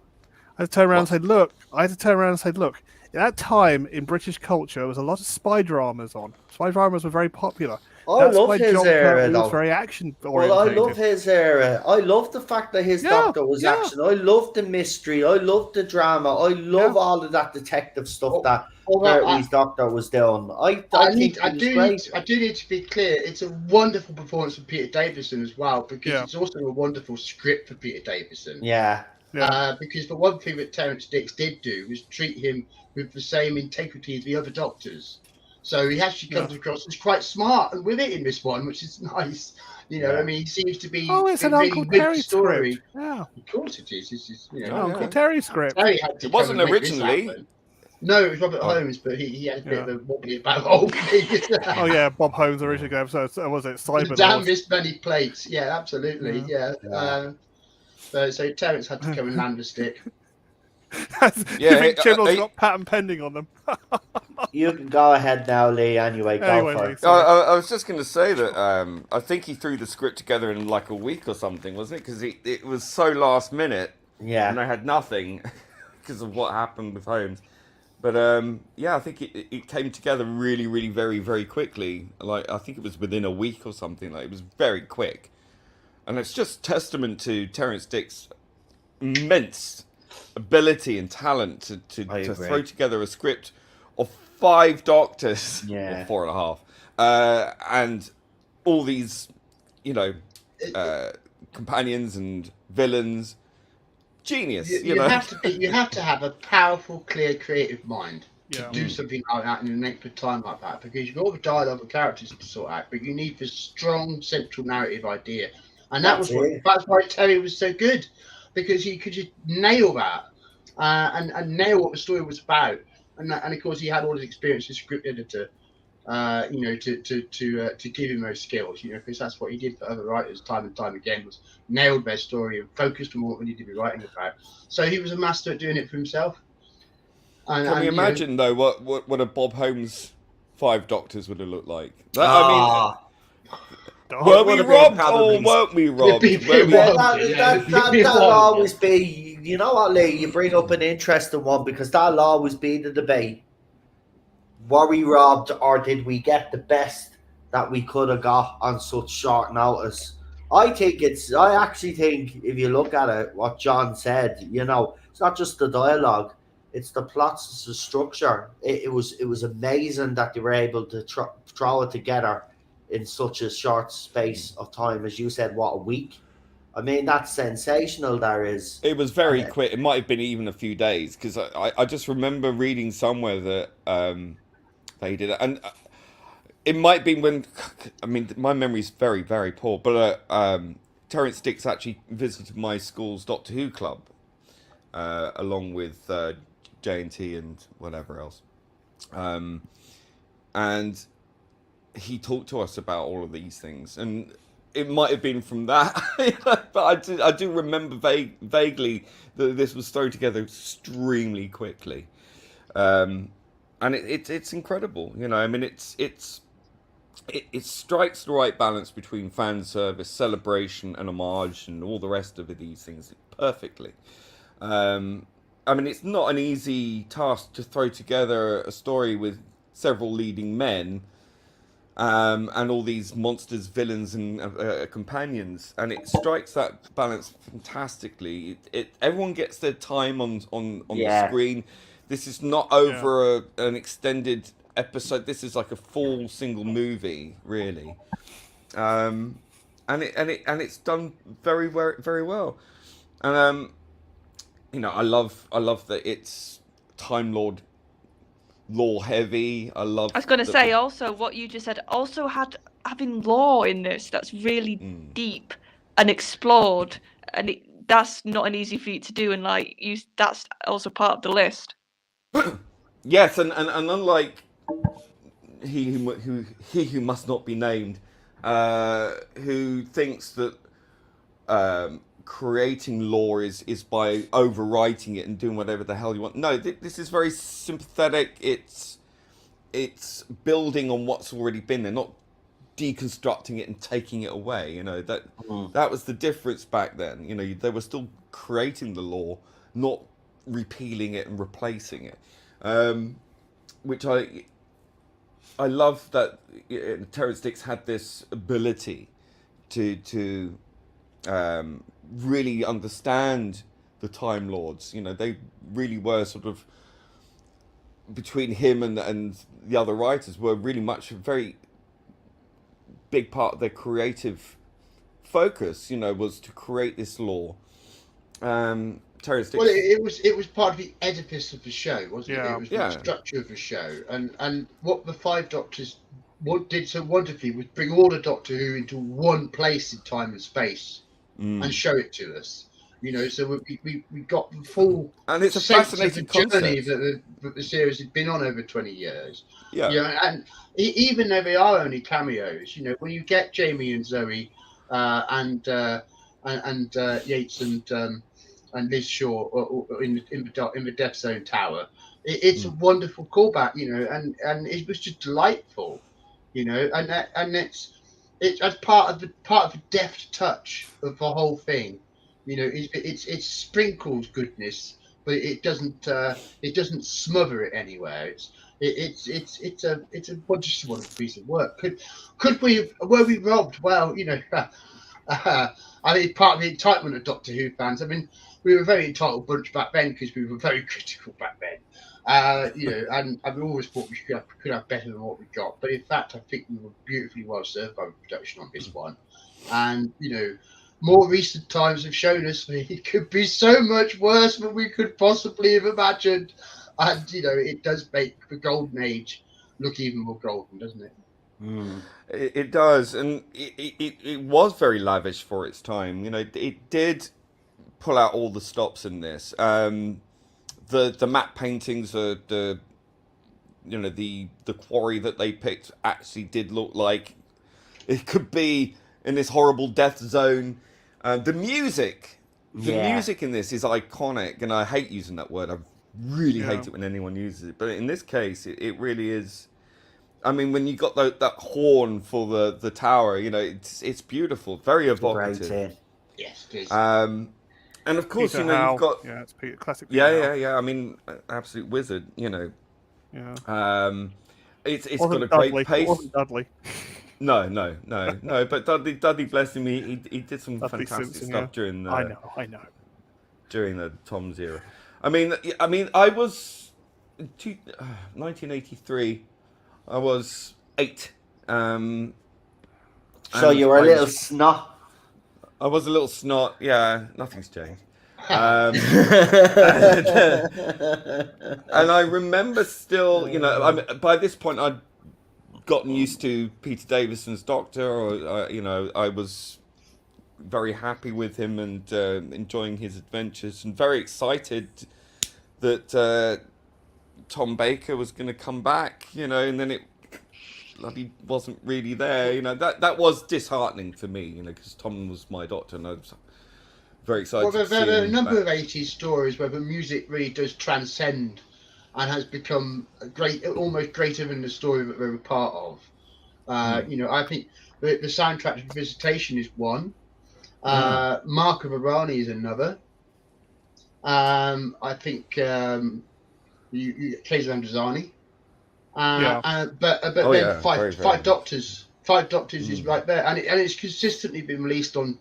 I had to turn around and say, look. At that time in British culture, there was a lot of spy dramas on. Spy dramas were very popular. That's love why his John era, Pertwee though. was very action oriented. Well, I love his era. I love the fact that his Doctor was action. I love the mystery. I love the drama. I love all of that detective stuff that Pertwee's Doctor was doing. I do need to be clear. It's a wonderful performance from Peter Davison as well because it's also a wonderful script for Peter Davison. Yeah. Because the one thing that Terence Dix did do was treat him with the same integrity as the other Doctors. So he actually comes across as quite smart and with it in this one, which is nice. You know, Yeah. I mean, he seems to be it's an really Uncle with the Terry story. script. Yeah, Of course it is. This is, you know, Oh, Uncle yeah. Terry script. Terry had to It come wasn't and make this originally. happen. No, it was Robert Oh. Holmes, but he had a bit Yeah. of a wobbly about the whole thing. Oh yeah, Bob Holmes originally gave. So was it Cyber Damn Lords? missed many plates. Yeah, absolutely. Yeah. So Terrence had to come and land a stick. You think Chibnall's got patent pending on them? You can go ahead now, Lee. Anyway, go for it. I was just going to say that I think he threw the script together in like a week or something, wasn't it? Because it was so last minute. Yeah. And I had nothing because of what happened with Holmes. But yeah, I think it came together really, really, very, very quickly. Like I think it was within a week or something. Like it was very quick, and it's just testament to Terrence Dick's immense ability and talent to throw together a script of 5 Doctors, or 4.5, and all these, you know, companions and villains. Genius. You know? You have to have a powerful, clear, creative mind to do something like that in a length of time like that, because you've got all the dialogue and characters to sort out, but you need this strong central narrative idea, and that's why Terry was so good, because he could just nail that and nail what the story was about, and of course he had all his experience as script editor. You know, to give him those skills, you know, because that's what he did for other writers time and time again, was nailed their story and focused on what they needed to be writing about. So he was a master at doing it for himself. Can we imagine though what a Bob Holmes 5 Doctors would have looked like? Were we robbed or weren't we robbed? That'll always be, you know what, Lee, you bring up an interesting one, because that'll always be the debate. Were we robbed, or did we get the best that we could have got on such short notice? I actually think, if you look at it, what John said, you know, it's not just the dialogue, it's the plots, it's the structure. It was amazing that they were able to throw it together in such a short space of time, as you said, what, a week? I mean, that's sensational. It was very quick. It might have been even a few days, because I just remember reading somewhere that they did it, and it might be when, I mean, my memory is very, very poor, but Terrence Dicks actually visited my school's Doctor Who club, along with J&T and whatever else, and he talked to us about all of these things, and it might have been from that, but I do remember vaguely that this was thrown together extremely quickly. And it's incredible, you know. I mean, it strikes the right balance between fan service, celebration, and homage, and all the rest of these things perfectly. I mean, it's not an easy task to throw together a story with several leading men, and all these monsters, villains, and companions, and it strikes that balance fantastically. Everyone gets their time on the screen. This is not over an extended episode. This is like a full single movie, really, and it's done very, very, very well. And you know, I love that it's Time Lord lore heavy. I was going to say also what you just said. Also having lore in this that's really deep and explored, and that's not an easy feat to do. And that's also part of the list. Yes, and unlike he who must not be named, who thinks that creating lore is by overwriting it and doing whatever the hell you want. No, this is very sympathetic. It's building on what's already been there, not deconstructing it and taking it away. You know, that was the difference back then. You know, they were still creating the lore, not repealing it and replacing it. Which I love that Terrence Dicks had this ability to really understand the Time Lords. You know, they really were sort of, between him and the other writers, were really much a very big part of their creative focus, you know, was to create this lore. Terrence Dicks. Well, it was part of the edifice of the show, wasn't it? It was the structure of the show, and what the 5 Doctors what did so wonderfully was bring all the Doctor Who into one place in time and space and show it to us. You know, so we got the full and it's a sense of the fascinating journey concept. that the series had been on over 20 years. Yeah. You know, and even though they are only cameos, you know, when you get Jamie and Zoe and Yates and Liz Shaw in the Death Zone Tower, it's a wonderful callback, you know, and it was just delightful, you know, and it's as part of the deft touch of the whole thing, you know. It's sprinkles goodness, but it doesn't smother it anywhere. It's a just a wonderful piece of work. Were we robbed? Well, you know, I mean, part of the entitlement of Doctor Who fans. I mean, we were a very entitled bunch back then because we were very critical back then. You know, and we always thought we could have better than what we got. But in fact, I think we were beautifully well served by the production on this one. And you know, more recent times have shown us that it could be so much worse than we could possibly have imagined. And you know, it does make the golden age look even more golden, doesn't it? It does, and it was very lavish for its time. You know, it did pull out all the stops in this. The matte paintings, the quarry that they picked actually did look like it could be in this horrible death zone. The music in this is iconic, and I hate using that word. I really hate it when anyone uses it, but in this case, it really is. I mean, when you got that horn for the tower, you know, it's beautiful, very evocative. Yes, it is. And of course, Peter you know, Howe. you've got It's Peter, classic. Peter yeah. I mean, absolute wizard, you know. Yeah. It's Wasn't got a Dudley. great pace. It wasn't Dudley. No. But Dudley, bless him, he did some Dudley fantastic Simpson, stuff during the. I know. During the Tom's era. I mean, I was 1983. I was 8. So you were a little snot. I was a little snot. Yeah, nothing's changed. And I remember still, you know, by this point I'd gotten used to Peter Davison's Doctor, or you know, I was very happy with him and enjoying his adventures, and very excited that Tom Baker was going to come back, you know, and then it bloody wasn't really there, you know. That was disheartening for me, you know, because Tom was my Doctor, and I was very excited. Well, there are a number of 80s stories where the music really does transcend and has become almost greater than the story that they're a part of. You know, I think the soundtrack to Visitation is one. Mark of Irani is another. I think Kaiser Andrzani. But Five Doctors. Five Doctors is right there, and it's consistently been released on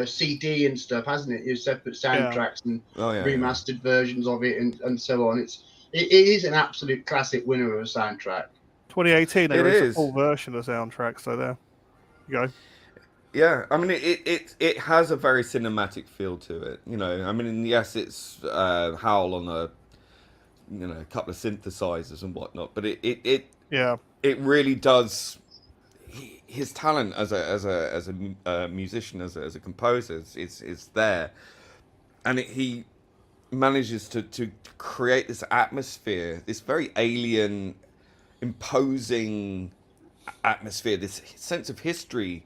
CD and stuff, hasn't it? It's separate soundtracks and remastered versions of it, and so on. It is an absolute classic winner of a soundtrack. 2018, they released a full version of the soundtrack, so there you go. Yeah, I mean, it has a very cinematic feel to it, you know. I mean, yes, it's Howl on a couple of synthesizers and whatnot, but it really does. His talent as a musician, as a composer, is there, and he manages to create this atmosphere, this very alien, imposing atmosphere, this sense of history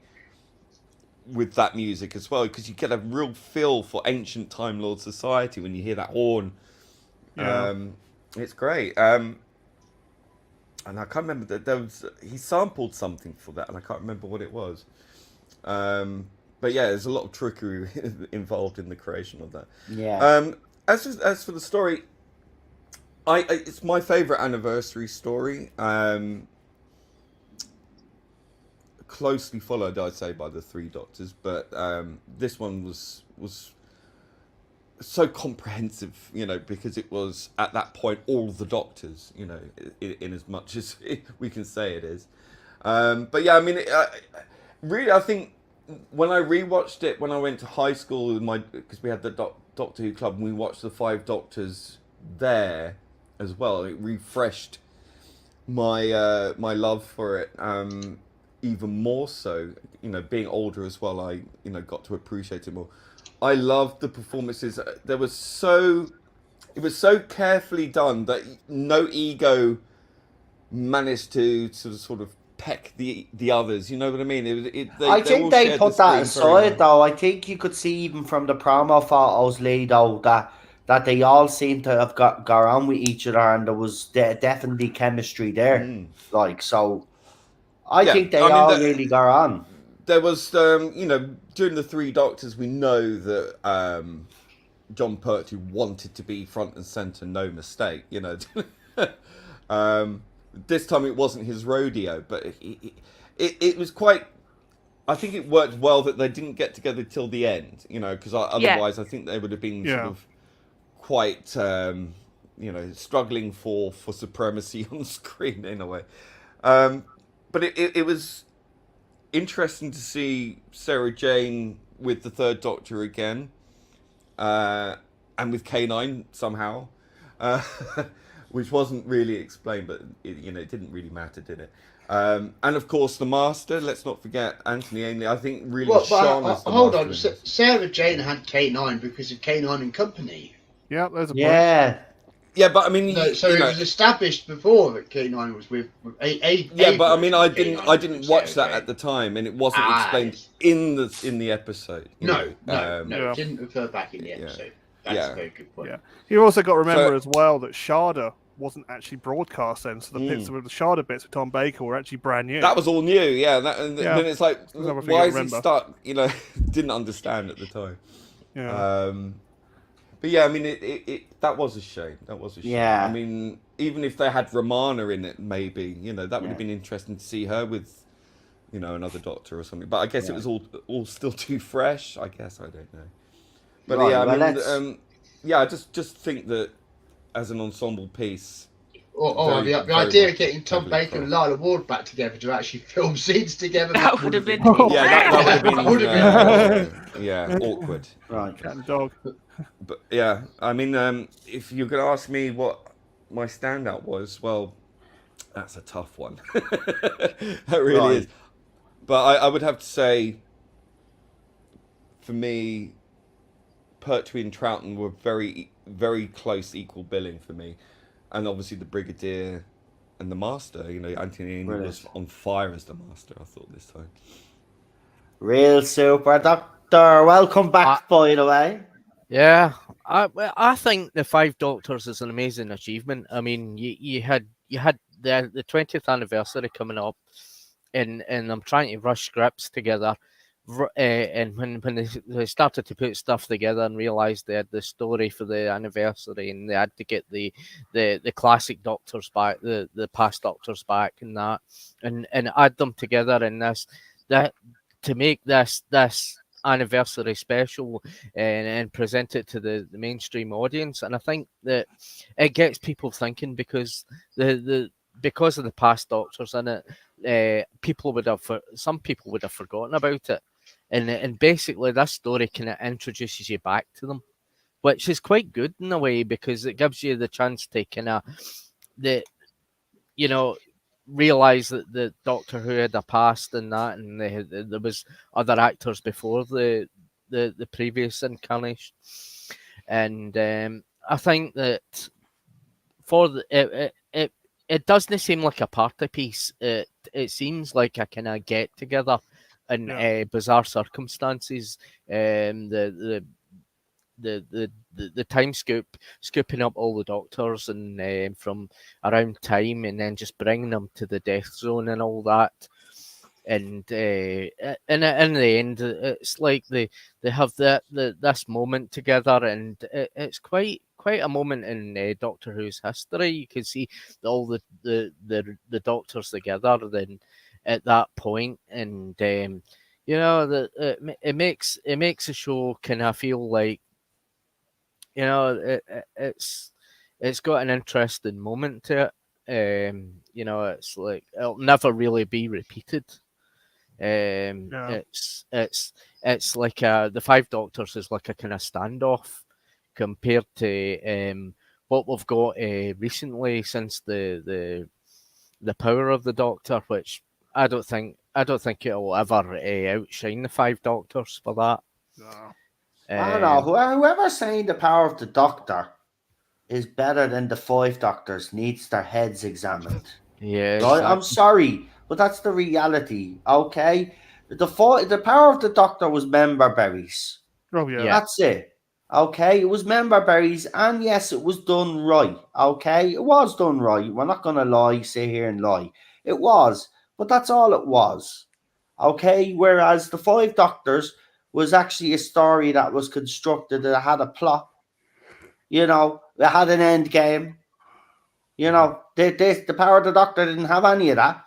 with that music as well, because you get a real feel for ancient Time Lord society when you hear that horn. It's great. And I can't remember that he sampled something for that, and I can't remember what it was. But yeah, there's a lot of trickery involved in the creation of that. Yeah. As for the story, it's my favorite anniversary story. Closely followed, I'd say, by the Three Doctors, but this one was so comprehensive, you know, because it was at that point all the Doctors, you know, in as much as we can say it is. But yeah, I mean, really, I think when I rewatched it when I went to high school, because we had the Doctor Who club, and we watched the Five Doctors there as well. It refreshed my love for it even more so. You know, being older as well, I got to appreciate it more. I loved the performances. It was so carefully done that no ego managed to sort of peck the others. You know what I mean? I they think all they shared put the that screen very well. aside, though. I think you could see even from the promo photos, Lee, though, that they all seem to have got on with each other, and there was definitely chemistry there. Like, so I think they all really got on. There was, during the Three Doctors, we know that John Pertwee wanted to be front and center, no mistake. You know, this time it wasn't his rodeo, but it was quite. I think it worked well that they didn't get together till the end. You know, because otherwise I think they would have been sort of quite, struggling for supremacy on screen in a way. But it was interesting to see Sarah Jane with the Third Doctor again, and with K9 somehow, which wasn't really explained, but it didn't really matter, did it? And of course the Master. Let's not forget Anthony Ainley. I think really shone as the hold Master. on, Sarah Jane had K9 because of K9 and Company. Yeah, there's a point. Yeah, but I mean, it was established before that K9 was with a. Yeah, but I mean, I didn't watch that at the time, and it wasn't explained in the episode. No, it didn't refer back in the episode. That's a very good point. Yeah, you also got to remember as well that Sharda wasn't actually broadcast then, so the bits with the Sharda bits with Tom Baker were actually brand new. That was all new, then it's like, why is it stuck? Didn't understand at the time. Yeah. But yeah, I mean, it that was a shame. That was a shame. Yeah. I mean, even if they had Romana in it, maybe that would have been interesting to see her with, another Doctor or something. But I guess it was all still too fresh. I guess I don't know. But I just think that as an ensemble piece. The idea of getting Tom Baker and Lila Ward back together to actually film scenes together. That would have been. That would have been. Awkward. Right. Cat and dog. But yeah, I mean, if you're going to ask me what my standout was, well, that's a tough one. That really is. But I would have to say, for me, Pertwee and Troughton were very, very close equal billing for me. And obviously the Brigadier and the Master, Anthony Ainley was on fire as the Master, I thought, this time. Real super, Doctor. Welcome back, by the way. Yeah, I think the Five Doctors is an amazing achievement. I mean, you had the 20th anniversary coming up, and I'm trying to rush scripts together. And when they started to put stuff together and realised they had the story for the anniversary, and they had to get the classic Doctors back, the past Doctors back, and that, and add them together in this, that to make this anniversary special and present it to the mainstream audience. And I think that it gets people thinking, because because of the past Doctors in it, some people would have forgotten about it. And basically, this story kind of introduces you back to them, which is quite good in a way, because it gives you the chance to kind of realize that the Doctor Who had a past and that, and there was other actors before the previous incarnation. And I think that for it doesn't seem like a party piece. It seems like a kind of get together in bizarre circumstances. The time scooping up all the Doctors and from around time, and then just bringing them to the death zone and all that. And in the end, it's like they have this moment together, and it's quite a moment in Doctor Who's history. You can see all the Doctors together then at that point, and it makes the show kind of feel like, it's got an interesting moment to it. It's like it'll never really be repeated. It's like the Five Doctors is like a kind of standoff compared to what we've got recently since the power of the Doctor, which I don't think it'll ever outshine the Five Doctors for that. No. I don't know. Whoever's saying the power of the Doctor is better than the Five Doctors needs their heads examined. Yeah, Right? exactly. I'm sorry, but that's the reality. Okay, the power of the Doctor was member berries. Oh yeah. That's it. Okay, it was member berries, and yes, it was done right. Okay, it was done right. We're not gonna lie, sit here and lie. It was, but that's all it was. Okay, whereas the Five Doctors was actually a story that was constructed that had a plot. You know, it had an end game. You know, the power of the Doctor didn't have any of that.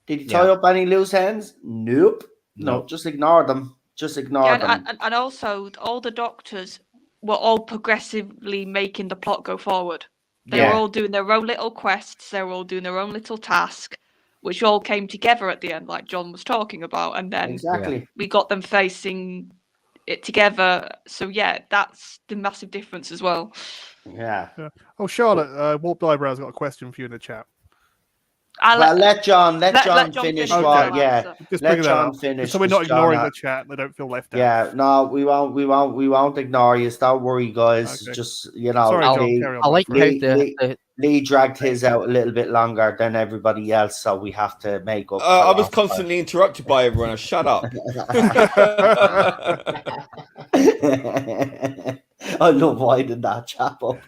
Did he tie up any loose ends? Nope. No, just ignore them. Just ignore them. And also, all the Doctors were all progressively making the plot go forward. They were all doing their own little quests. They were all doing their own little task, which all came together at the end, like John was talking about. And then we got them facing it together. So yeah, that's the massive difference as well. Yeah. Oh, Charlotte, Warped Eyebrows got a question for you in the chat. Let John finish. Okay. What? Yeah, just let John finish. So we're not ignoring the chat. They don't feel left out. Yeah, no, we won't ignore you. Don't worry, guys. Okay. Just Sorry, John, carry on, I like Lee dragged his out a little bit longer than everybody else, so we have to make up. I was constantly interrupted by everyone. Shut up. I love winding that chap up.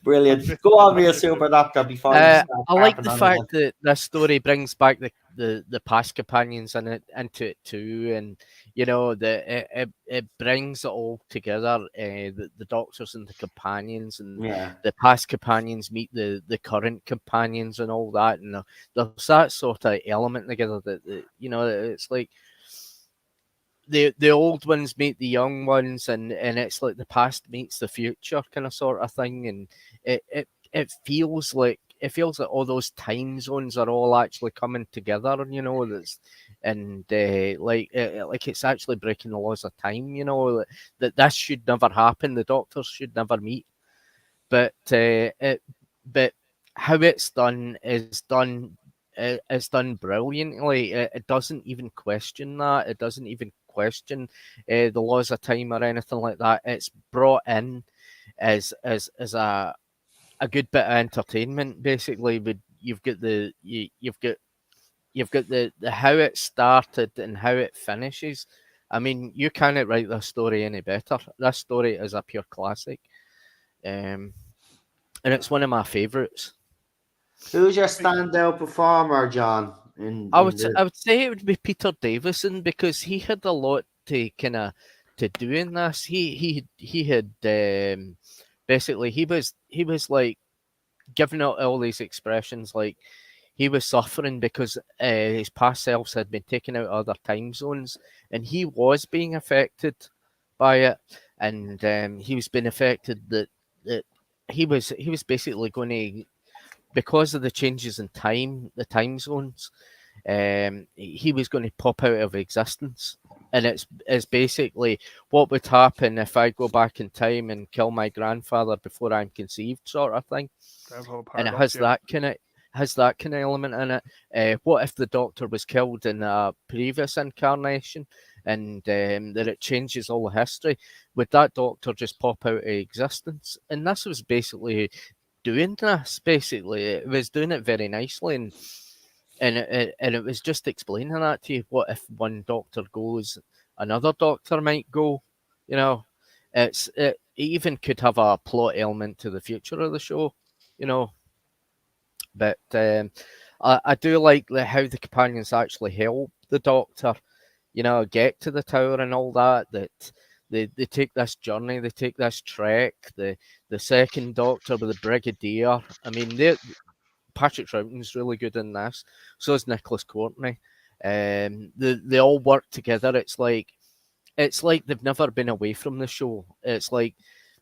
Brilliant. Go on, real Super Doctor. Before I like the fact that this story brings back the past companions into it too, and you know it brings it all together. The Doctors and the companions, and the past companions meet the current companions and all that, and there's that sort of element together that you know it's like. The old ones meet the young ones, and it's like the past meets the future kind of sort of thing, and it feels like all those time zones are all actually coming together, you know. Like it's actually breaking the laws of time, you know. That this should never happen. The Doctors should never meet, but how it's done is done. It's done brilliantly. It doesn't even question that. It doesn't even question the laws of time or anything like that. It's brought in as a good bit of entertainment. Basically, but you've got the how it started and how it finishes. I mean, you can't write this story any better. This story is a pure classic, and it's one of my favourites. Who's your standout performer, John? I would say it would be Peter Davison, because he had a lot to do in this. He had basically he was like giving out all these expressions, like he was suffering because his past selves had been taken out of other time zones, and he was being affected by it, and he was being affected that he was basically going to, because of the changes in time, the time zones, he was going to pop out of existence. And it's basically what would happen if I go back in time and kill my grandfather before I'm conceived, sort of thing. And it has that kind of element in it. What if the Doctor was killed in a previous incarnation, and that it changes all the history? Would that Doctor just pop out of existence? And this was basically doing this. Basically, it was doing it very nicely, and it was just explaining that to you. What if one Doctor goes, another Doctor might go? You know, it even could have a plot element to the future of the show. You know, but I do like how the companions actually help the Doctor, you know, get to the tower and all that. That they take this journey, they take this trek. The second Doctor with the Brigadier. I mean, Patrick Troughton's really good in this. So is Nicholas Courtney. They all work together. It's like they've never been away from the show. It's like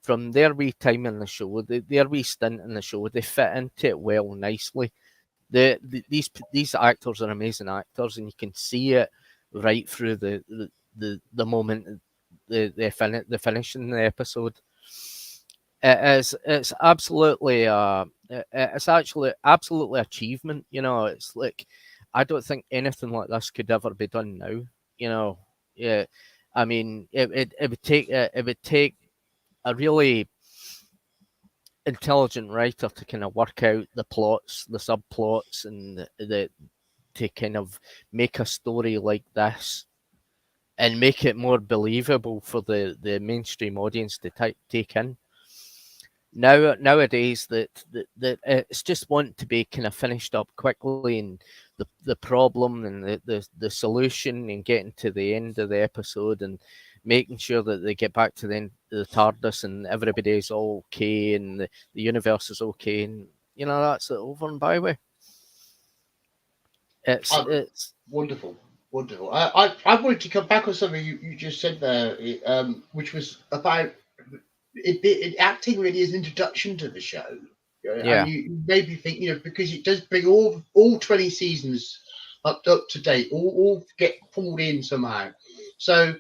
from their wee time in the show, their wee stint in the show, they fit into it well, nicely. These actors are amazing actors, and you can see it right through the moment they finish in the episode. it's absolutely it's actually absolutely achievement. You know, it's like I don't think anything like this could ever be done now. You know, yeah, I mean, it would take a really intelligent writer to kind of work out the plots, the subplots, and the to kind of make a story like this and make it more believable for the mainstream audience to take in. Nowadays, that it's just want to be kind of finished up quickly, and the problem and the solution, and getting to the end of the episode and making sure that they get back to the end of the TARDIS and everybody's all okay and the universe is okay, and you know, that's it over and by with. It's wonderful. I wanted to come back on something you just said there, which was about it acting really as an introduction to the show. Yeah. And you made me think, you know, because it does bring all 20 seasons up to date, all get pulled in somehow. So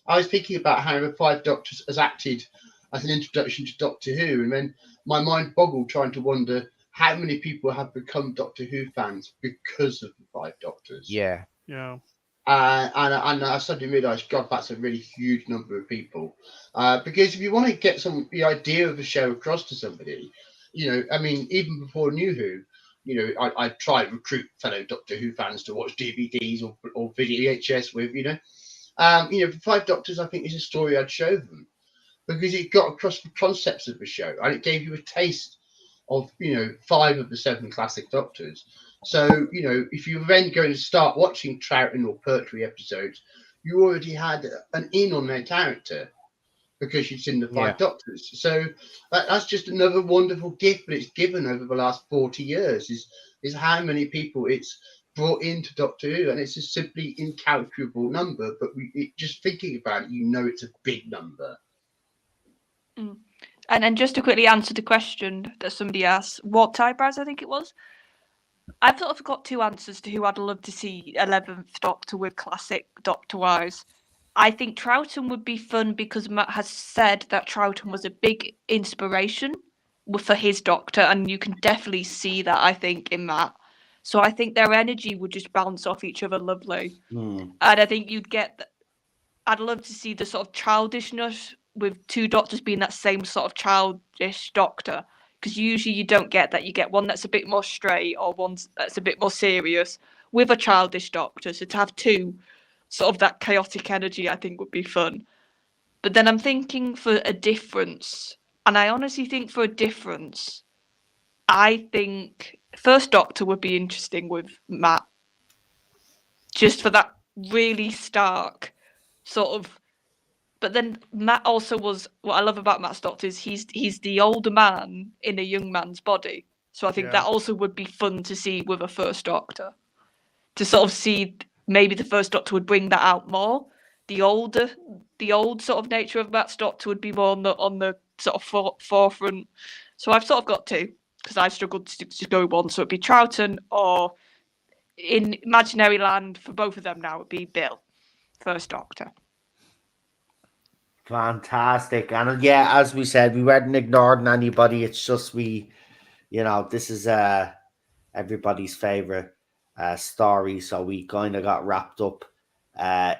I was thinking about how the Five Doctors has acted as an introduction to Doctor Who, and then my mind boggled trying to wonder how many people have become Doctor Who fans because of the Five Doctors. Yeah. And I suddenly realised, God, that's a really huge number of people. Because if you want to get the idea of the show across to somebody, you know, I mean, even before New Who, you know, I tried to recruit fellow Doctor Who fans to watch DVDs or VHS with, you know. You know, Five Doctors, I think, is a story I'd show them because it got across the concepts of the show and it gave you a taste of, you know, 5 of the 7 classic Doctors. So, you know, if you're then going to start watching Troughton or Pertwee episodes, you already had an in on their character because you'd seen the 5 Doctors. So that's just another wonderful gift that it's given over the last 40 years is how many people it's brought into Doctor Who, and it's a simply incalculable number, but just thinking about it, you know, it's a big number. And then just to quickly answer the question that somebody asked, what eyebrows I think it was, I've sort of got 2 answers to who I'd love to see 11th Doctor with classic Doctor-wise. I think Troughton would be fun because Matt has said that Troughton was a big inspiration for his Doctor, and you can definitely see that, I think, in Matt. So I think their energy would just bounce off each other lovely. And I think you'd get... I'd love to see the sort of childishness with 2 Doctors being that same sort of childish Doctor. Because usually you don't get that. You get one that's a bit more straight or one that's a bit more serious with a childish Doctor. So to have 2 sort of that chaotic energy, I think would be fun. But then I'm thinking for a difference. And I honestly think for a difference, I think First Doctor would be interesting with Matt. Just for that really stark sort of... But then Matt also was... What I love about Matt's Doctor is he's the older man in a young man's body. So I think that also would be fun to see with a First Doctor. To sort of see maybe the First Doctor would bring that out more. The old sort of nature of Matt's Doctor would be more on the sort of forefront. So I've sort of got 2 because I struggled to go one. So it'd be Troughton, or in Imaginary Land for both of them now it'd be Bill, First Doctor. Fantastic. And yeah, as we said, we weren't ignoring anybody. It's just you know, this is everybody's favorite story, so we kind of got wrapped up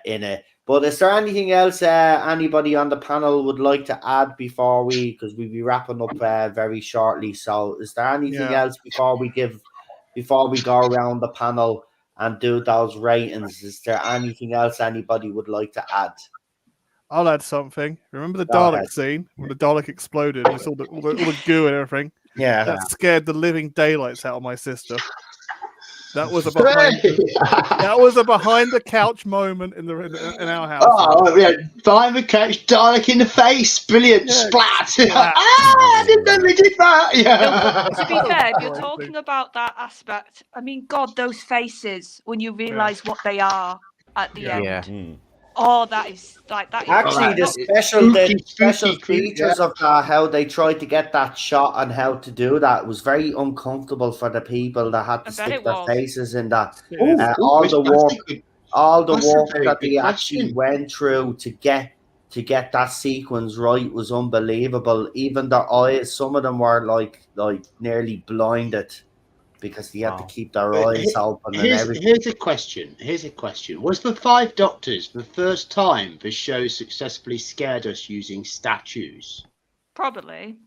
in it. But is there anything else anybody on the panel would like to add before because we'll be wrapping up very shortly? So is there anything else before we go around the panel and do those ratings? Is there anything else anybody would like to add? I'll add something. Remember the Dalek scene when the Dalek exploded and you saw all the goo and everything? Yeah. That scared the living daylights out of my sister. That was a behind the couch moment in our house. Oh yeah, behind the couch, Dalek in the face, brilliant splat. I didn't know they did that. Yeah. To be fair, if you're talking about that aspect, I mean, God, those faces when you realise what they are at the end. Yeah. Oh, that is actually the special features of that, how they tried to get that shot and how to do that was very uncomfortable for the people that had to stick their faces in that. All the work that they actually went through to get to get that sequence right was unbelievable. Even their eyes, some of them were like nearly blinded because they had to keep their eyes open and everything. Here's a question. Was the Five Doctors the first time the show successfully scared us using statues? Probably.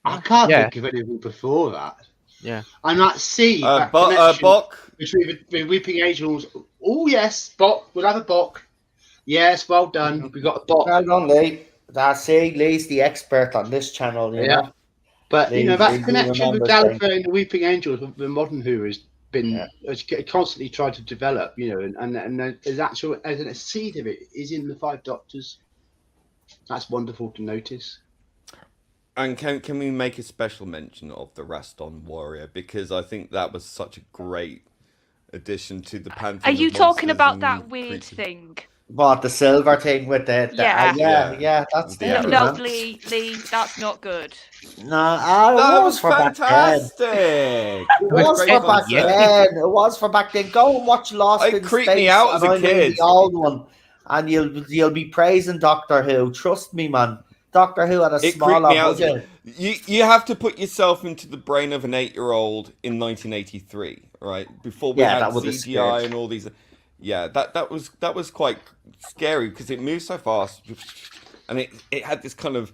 I can't think of anything before that. Yeah. And that scene, that connection between the Weeping Angels. Oh yes, Bok. We'll have a Bok. Yes, well done. We got a Bok. Well done, Lee. That's it. Lee's the expert on this channel, you know. But Lee, that connection with Gallifrey things. and the Weeping Angels, the modern Who has been has constantly tried to develop, and there's actual as a seed of it is in the Five Doctors. That's wonderful to notice. And can we make a special mention of the Raston Warrior, because I think that was such a great addition to the pantheon. Are you talking about that weird thing? What, the silver thing with the yeah, that's the no, Lee, that's not good. No, that was fantastic. It was for back then. It was for back then. Go and watch Lost in Space. It creeped me out as a kid. The old one, and you'll be praising Doctor Who. Trust me, man. Doctor Who had a smaller budget. You have to put yourself into the brain of an 8-year-old in 1983, right? Before we had CGI and all these. Yeah, that was quite scary because it moved so fast, and it had this kind of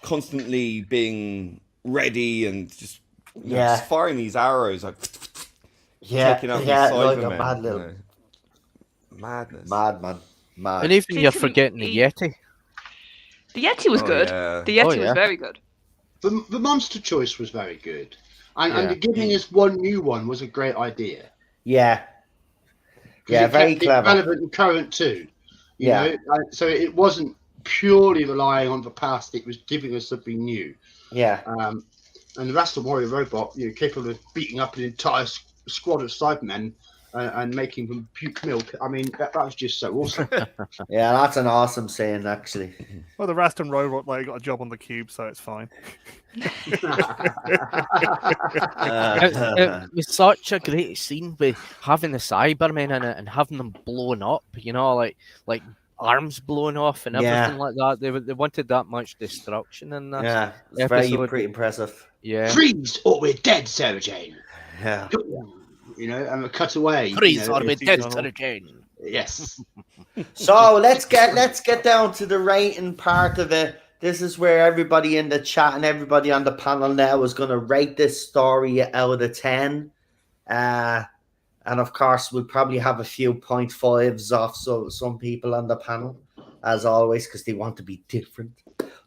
constantly being ready and just just firing these arrows, like taking out these Cybermen. Like a mad little madness, madman. And even you're forgetting the Yeti. The Yeti was good. Yeah. The Yeti was very good. The monster choice was very good, and giving us one new one was a great idea. Yeah. Yeah, very clever. Relevant and current too. You know? So it wasn't purely relying on the past; it was giving us something new. Yeah. And the Raston Warrior robot, capable of beating up an entire squad of Cybermen and making them puke milk. I mean, that was just so awesome. Yeah, that's an awesome saying, actually. Well, the Raston robot got a job on the cube, so it's fine. It was such a great scene with having the Cybermen in it and having them blown up, like arms blown off and everything like that. They wanted that much destruction in that. Yeah, it's pretty impressive. Yeah. Freeze or we're dead, Sarah Jane. Yeah. And we cut away. Freeze or we're dead, Sarah Jane. Yes. So let's get down to the rating part of it. This is where everybody in the chat and everybody on the panel now is going to rate this story out of 10. And of course, we'll probably have a few 0.5s off some people on the panel, as always, because they want to be different.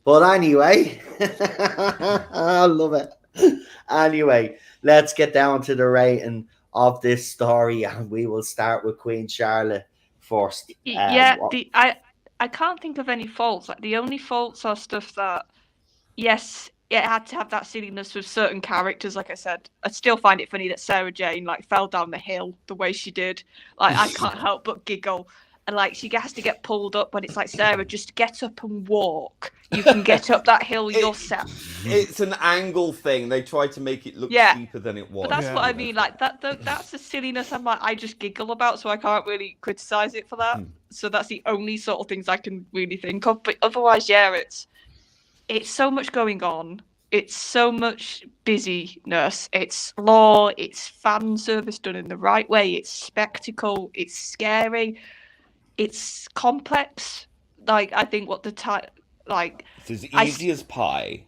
But anyway, I love it. Anyway, let's get down to the rating of this story, and we will start with Queen Charlotte first. I can't think of any faults. Like, the only faults are stuff that, yes, it had to have that silliness with certain characters. Like I said, I still find it funny that Sarah Jane fell down the hill the way she did. Like, I can't help but giggle. And she has to get pulled up when it's like, Sarah, just get up and walk. You can get up that hill yourself. It's an angle thing. They try to make it look steeper than it was. But that's what I mean. Like that's the silliness. I just giggle about, so I can't really criticize it for that. So that's the only sort of things I can really think of. But otherwise, it's so much going on. It's so much busyness. It's lore. It's fan service done in the right way. It's spectacle. It's scary. It's complex. I think what the time, it's as easy as pie.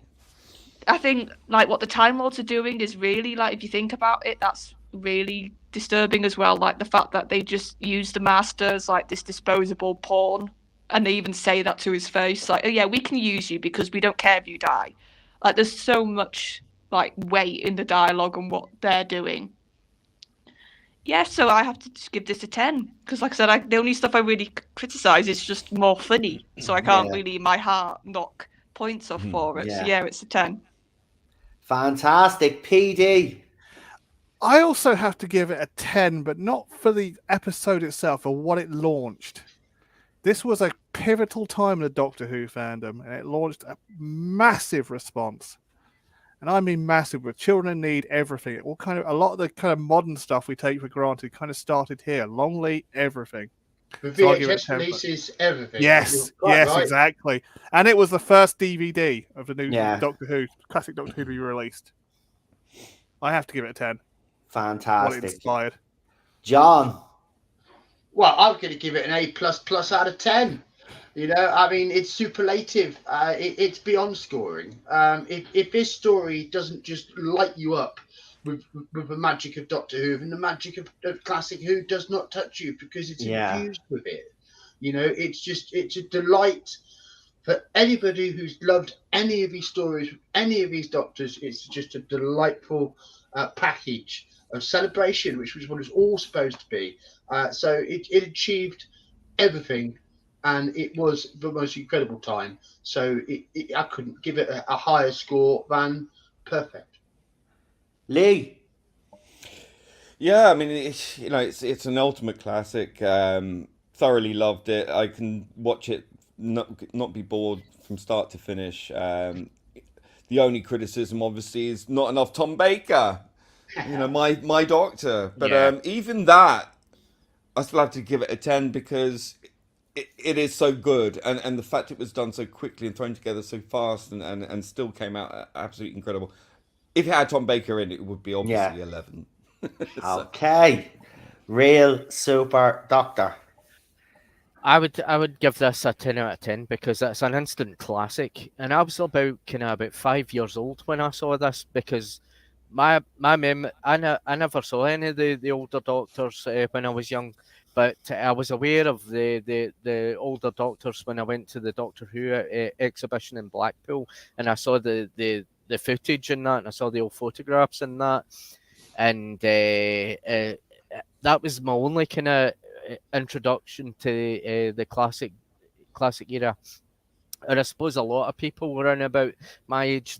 I think what the Time Lords are doing is really, if you think about it, that's really disturbing as well. Like the fact that they just use the Masters like this disposable pawn, and they even say that to his face, like, oh yeah, we can use you because we don't care if you die. Like, there's so much weight in the dialogue and what they're doing. Yeah, so I have to just give this a 10 because, like I said, the only stuff I really criticize is just more funny. So I can't really, in my heart, knock points off for it. So it's a 10. Fantastic, PD. I also have to give it a 10, but not for the episode itself or what it launched. This was a pivotal time in the Doctor Who fandom, and it launched a massive response. And I mean massive, with children in need, everything. A lot of the kind of modern stuff we take for granted kind of started here. Longley, everything. The So I'll give it a VHS 10, but- releases everything. Yes, You're quite yes, right. exactly. And it was the first DVD of the new Yeah. Doctor Who, classic Doctor Who to be released. I have to give it a 10. What it Fantastic. inspired. John. Well, I'm going to give it an A++ out of 10. You know, I mean, it's superlative. It's beyond scoring. If this story doesn't just light you up with the magic of Doctor Who, and the magic of Classic Who does not touch you because it's infused with it. You know, it's a delight for anybody who's loved any of these stories, any of these Doctors. It's just a delightful package of celebration, which was what it's all supposed to be. So it achieved everything, and it was the most incredible time. So I couldn't give it a higher score than perfect. Lee. Yeah, I mean, it's an ultimate classic. Thoroughly loved it. I can watch it, not be bored from start to finish. The only criticism, obviously, is not enough Tom Baker. You know, my Doctor. But even that, I still have to give it a 10 because it is so good, and the fact it was done so quickly and thrown together so fast and still came out absolutely incredible. If it had Tom Baker in it, it would be obviously 11. Okay. Real super Doctor. I would give this a 10 out of 10 because it's an instant classic, and I was about 5 years old when I saw this because my mem I never saw any of the older Doctors when I was young, but I was aware of the older Doctors when I went to the Doctor Who exhibition in Blackpool, and I saw the footage in that, and I saw the old photographs in that, and that was my only kind of introduction to the classic era. And I suppose a lot of people around about my age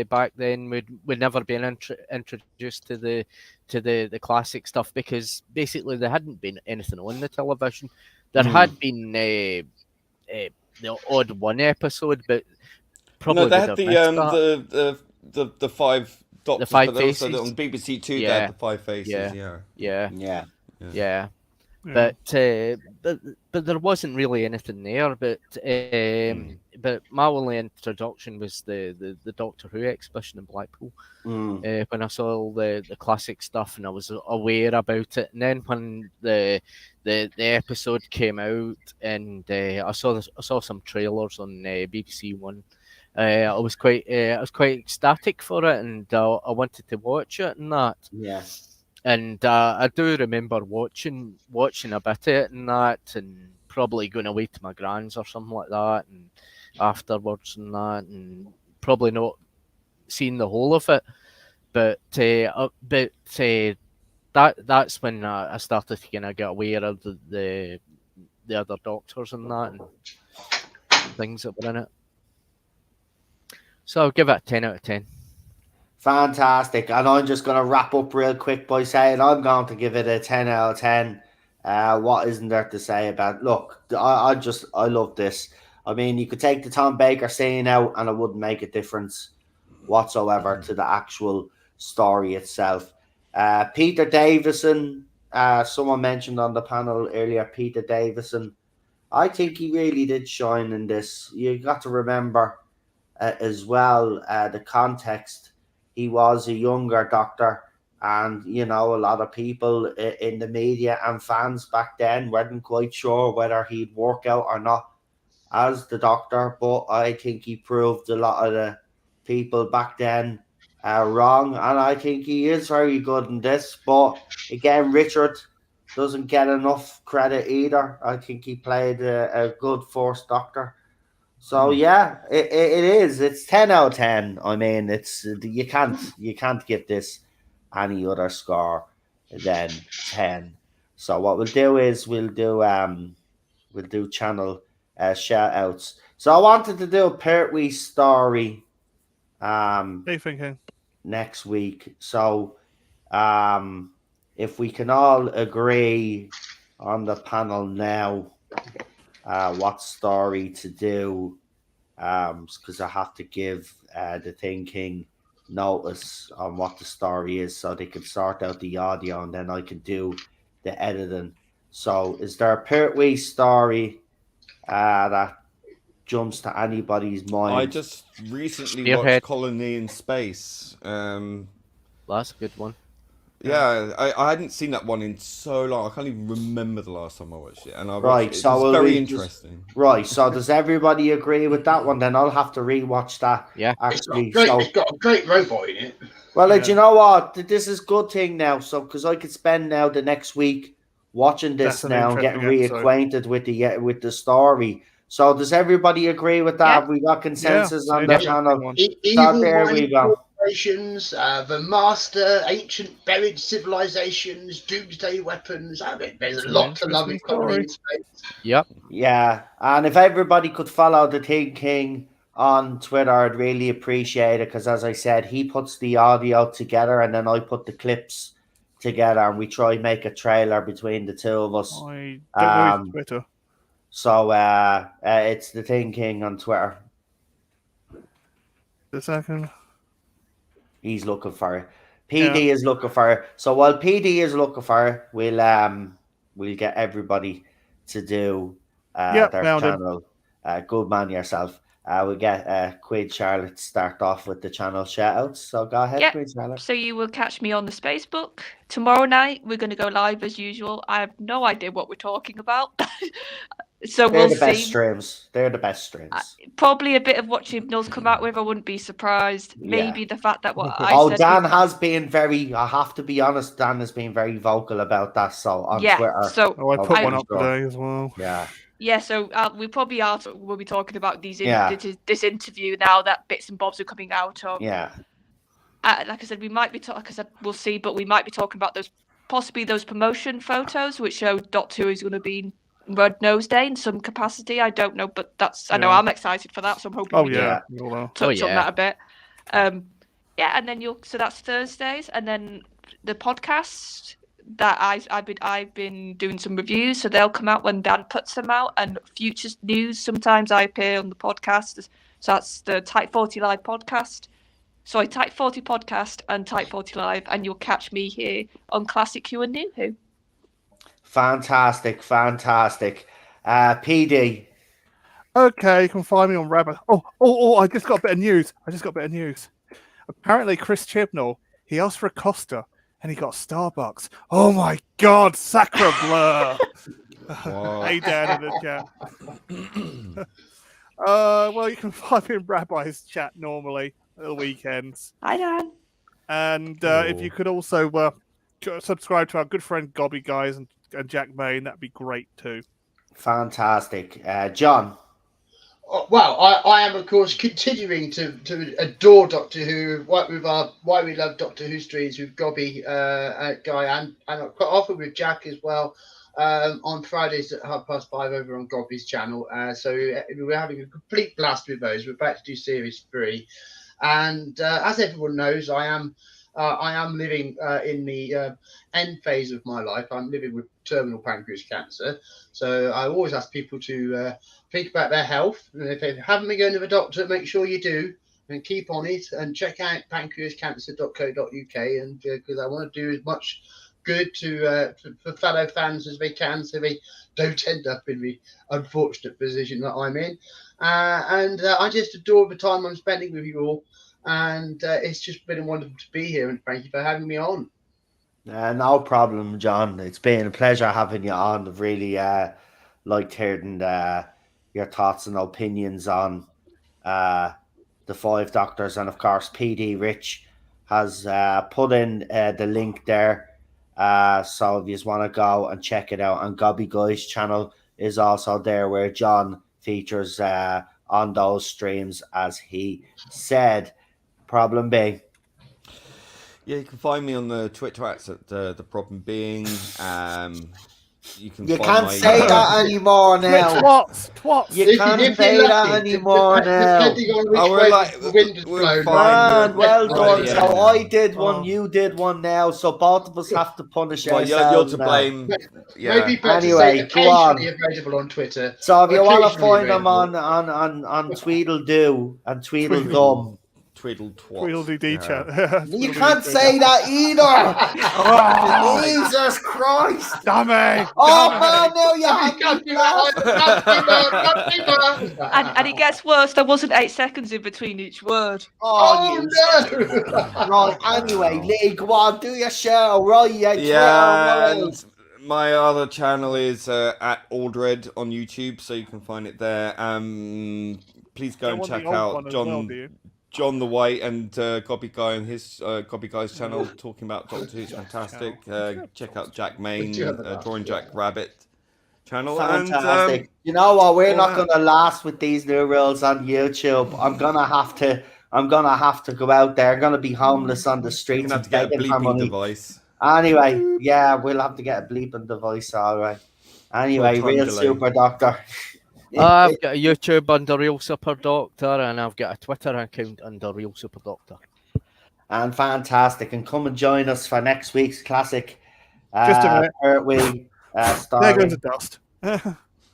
back then would never been introduced to the classic stuff because basically there hadn't been anything on the television. There had been the odd one episode, but probably No, they had the five Doctors, Five but they also Faces. on BBC Two. Yeah. They had the Five Faces. Yeah. But there wasn't really anything there. But my only introduction was the Doctor Who exhibition in Blackpool when I saw all the classic stuff and I was aware about it. And then when the episode came out and I saw some trailers on BBC One. I was quite ecstatic for it, and I wanted to watch it and that. Yeah. And I do remember watching a bit of it and that, and probably going away to my grand's or something like that, and afterwards and that, and probably not seeing the whole of it. But that's when I started to kind of get aware of the other Doctors and that, and things that were in it. So I'll give it a 10 out of 10. Fantastic. And I'm just going to wrap up real quick by saying I'm going to give it a 10 out of 10. What isn't there to say about it? Look, I love this. I mean, you could take the Tom Baker scene out and it wouldn't make a difference whatsoever to the actual story itself. Peter Davison, someone mentioned on the panel earlier, Peter Davison. I think he really did shine in this. You got to remember as well the context. He was a younger Doctor, and you know, a lot of people in the media and fans back then weren't quite sure whether he'd work out or not as the Doctor, but I think he proved a lot of the people back then wrong, and I think he is very good in this. But again, Richard doesn't get enough credit either. I think he played a good first Doctor. So yeah, it is. It's 10 out of 10. I mean, it's you can't give this any other score than 10. So what we'll do is we'll do channel shout outs. So I wanted to do a Pertwee story next week. So if we can all agree on the panel now what story to do, because I have to give the thinking notice on what the story is so they can sort out the audio and then I can do the editing. So, is there a Pertwee story that jumps to anybody's mind? I just recently Spearhead. watched Colony in Space. That's a good one. Yeah, I hadn't seen that one in so long. I can't even remember the last time I watched it, and I watched Right, it. so It's will very we interesting. Right, so does everybody agree with that one? Then I'll have to rewatch that. Yeah. Actually, It's got a great robot in it. well, Yeah. do you know what? This is a good thing now. So, because I could spend now the next week watching this That's an now and getting interesting episode. reacquainted with the story. So, does everybody agree with that? Yeah. Have we got consensus Yeah, on the interesting channel? one. Evil there we mining go. corporations, the master, ancient buried civilizations, doomsday weapons. I mean, there's a lot to love in Interesting Colony in story. Space. Yep. Yeah, and if everybody could follow the King on Twitter, I'd really appreciate it because, as I said, he puts the audio together and then I put the clips together and we try and make a trailer between the two of us. I don't know his Twitter. So it's the King on Twitter. The second. He's looking for it. PD is looking for it. So while PD is looking for it, we'll get everybody to do their channel. Good man yourself. We'll get Queen Charlotte to start off with the channel shout-outs. So go ahead, Queen Charlotte. So you will catch me on the Spacebook. Tomorrow night, we're going to go live as usual. I have no idea what we're talking about. So They're we'll the best see. streams. They're the best streams. Probably a bit of what Chibnall's come out with. I wouldn't be surprised. Maybe the fact that what I said. Dan has been very. I have to be honest. Dan has been very vocal about that. So on Twitter. So I put one up today as well. Yeah. Yeah. So we probably will be talking about this interview now that bits and bobs are coming out of. Yeah. Like I said, we might be we'll see, but we might be talking about those promotion photos which show Doctor Who is going to be Red Nose Day in some capacity. I don't know, but I know I'm excited for that, so I'm hoping we can touch on that a bit. And then so that's Thursdays, and then the podcast that I've been doing some reviews, so they'll come out when Dan puts them out, and future news. Sometimes I appear on the podcast, so that's the Type 40 Live podcast. Sorry, Type 40 podcast and Type 40 Live, and you'll catch me here on Classic Who and New Who. Fantastic. PD. Okay, you can find me on Rabbit. Oh, I just got a bit of news. Apparently, Chris Chibnall, he asked for a Costa and he got Starbucks. Oh my God, sacre bleu. Hey, Dan in the chat. Well, you can find me in Rabbi's chat normally at the weekends. Hi, Dan. And if you could also subscribe to our good friend Gobby Guys and Jack Main, that'd be great too. Fantastic. John. Well, I am, of course, continuing to adore Doctor Who, work with our Why We Love Doctor Who streams with Gobby, Guy, and quite often with Jack as well, on Fridays at 5:30 over on Gobby's channel. So we're having a complete blast with those. We're about to do Series 3. And as everyone knows, I am living in the end phase of my life. I'm living with terminal pancreas cancer. So I always ask people to think about their health. And if they haven't been going to the doctor, make sure you do and keep on it and check out pancreascancer.co.uk. And because I want to do as much good for fellow fans as they can, so they don't end up in the unfortunate position that I'm in. And I just adore the time I'm spending with you all. And it's just been wonderful to be here, and thank you for having me on. No problem, John. It's been a pleasure having you on. I've really liked hearing your thoughts and opinions on the Five Doctors. And, of course, PD Rich has put in the link there. So if you just want to go and check it out. And Gobby Guy's channel is also there where John features on those streams, as he said. Problem being. Yeah, you can find me on the Twitter at the problem being. You can't say that anymore now. Twats. You can't say that anymore now. We're fine. Well done. So I did one, you did one now. So both of us have to punish ourselves. You're to blame. Maybe anyway, go on. Available on Twitter. So if you want to find them on Tweedledoo and Tweedledum, Twiddle twat. Tweedledee chat. You can't say that either. Jesus Christ! Dummy! Oh no, you have Can't me do that. And it gets worse. There wasn't 8 seconds in between each word. Oh, you no! right. Anyway, Lee, go on, do your show, right? Yeah, and my other channel is at Aldred on YouTube, so you can find it there. Please go and check out John the White and Copy Guy on his Copy Guy's channel talking about Doctor Who's fantastic. Check out Jack Main, Drawing Jack Rabbit channel. Fantastic. And, you know what? We're not going to last with these new rules on YouTube. I'm gonna have to go out there. I'm gonna be homeless on the streets. You're gonna have to get a bleeping device. Anyway, yeah, we'll have to get a bleeping device. All right. Anyway, Real delay. Super Doctor. I've got a YouTube under Real Super Doctor, and I've got a Twitter account under Real Super Doctor. And fantastic. And come and join us for next week's classic. Just a minute. Pertwee, There goes the dust.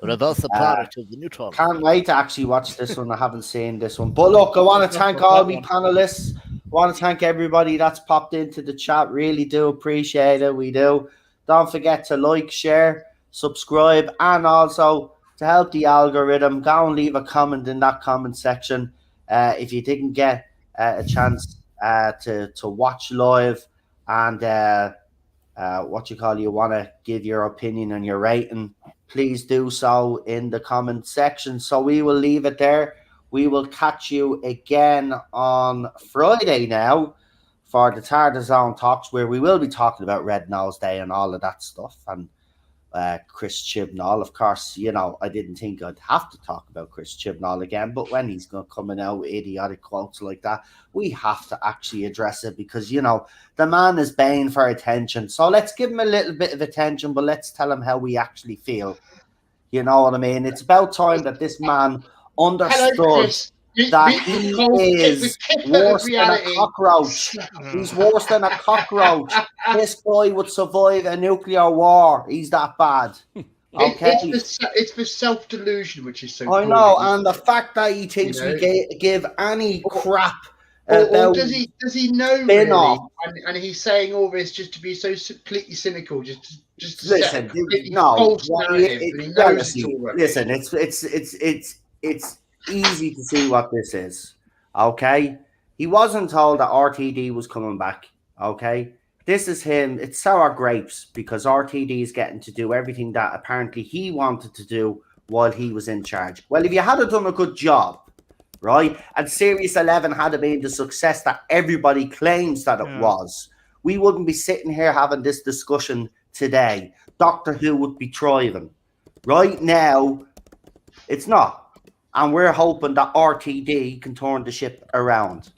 Reverse the polarity of the neutron. Can't wait to actually watch this one. I haven't seen this one. But look, I want to thank all my panelists. I want to thank everybody that's popped into the chat. Really do appreciate it. We do. Don't forget to like, share, subscribe, and also to help the algorithm, go and leave a comment in that comment section. If you didn't get a chance to watch live and you want to give your opinion and your rating, please do so in the comment section. So we will leave it there. We will catch you again on Friday now for the TARDIS talks, where we will be talking about Red Nose Day and all of that stuff. And Chris Chibnall, of course, you know, I didn't think I'd have to talk about Chris Chibnall again, but when he's coming out with idiotic quotes like that, we have to actually address it because, you know, the man is baying for attention. So let's give him a little bit of attention, but let's tell him how we actually feel. You know what I mean? It's about time that this man understood that he is worse than a cockroach. He's worse than a cockroach. This guy would survive a nuclear war. He's that bad. Okay, it's the self-delusion which is so. I know, and the fact that he thinks we give any crap. Or does he know really? And he's saying all this just to be so completely cynical, just to listen. No, listen. It's easy to see what this is. Okay, he wasn't told that RTD was coming back. Okay, this is him. It's sour grapes because RTD is getting to do everything that apparently he wanted to do while he was in charge. Well, if you had done a good job, right, and Series 11 had been the success that everybody claims that it was, we wouldn't be sitting here having this discussion today. Doctor Who would be thriving. Right now, it's not. And we're hoping that RTD can turn the ship around.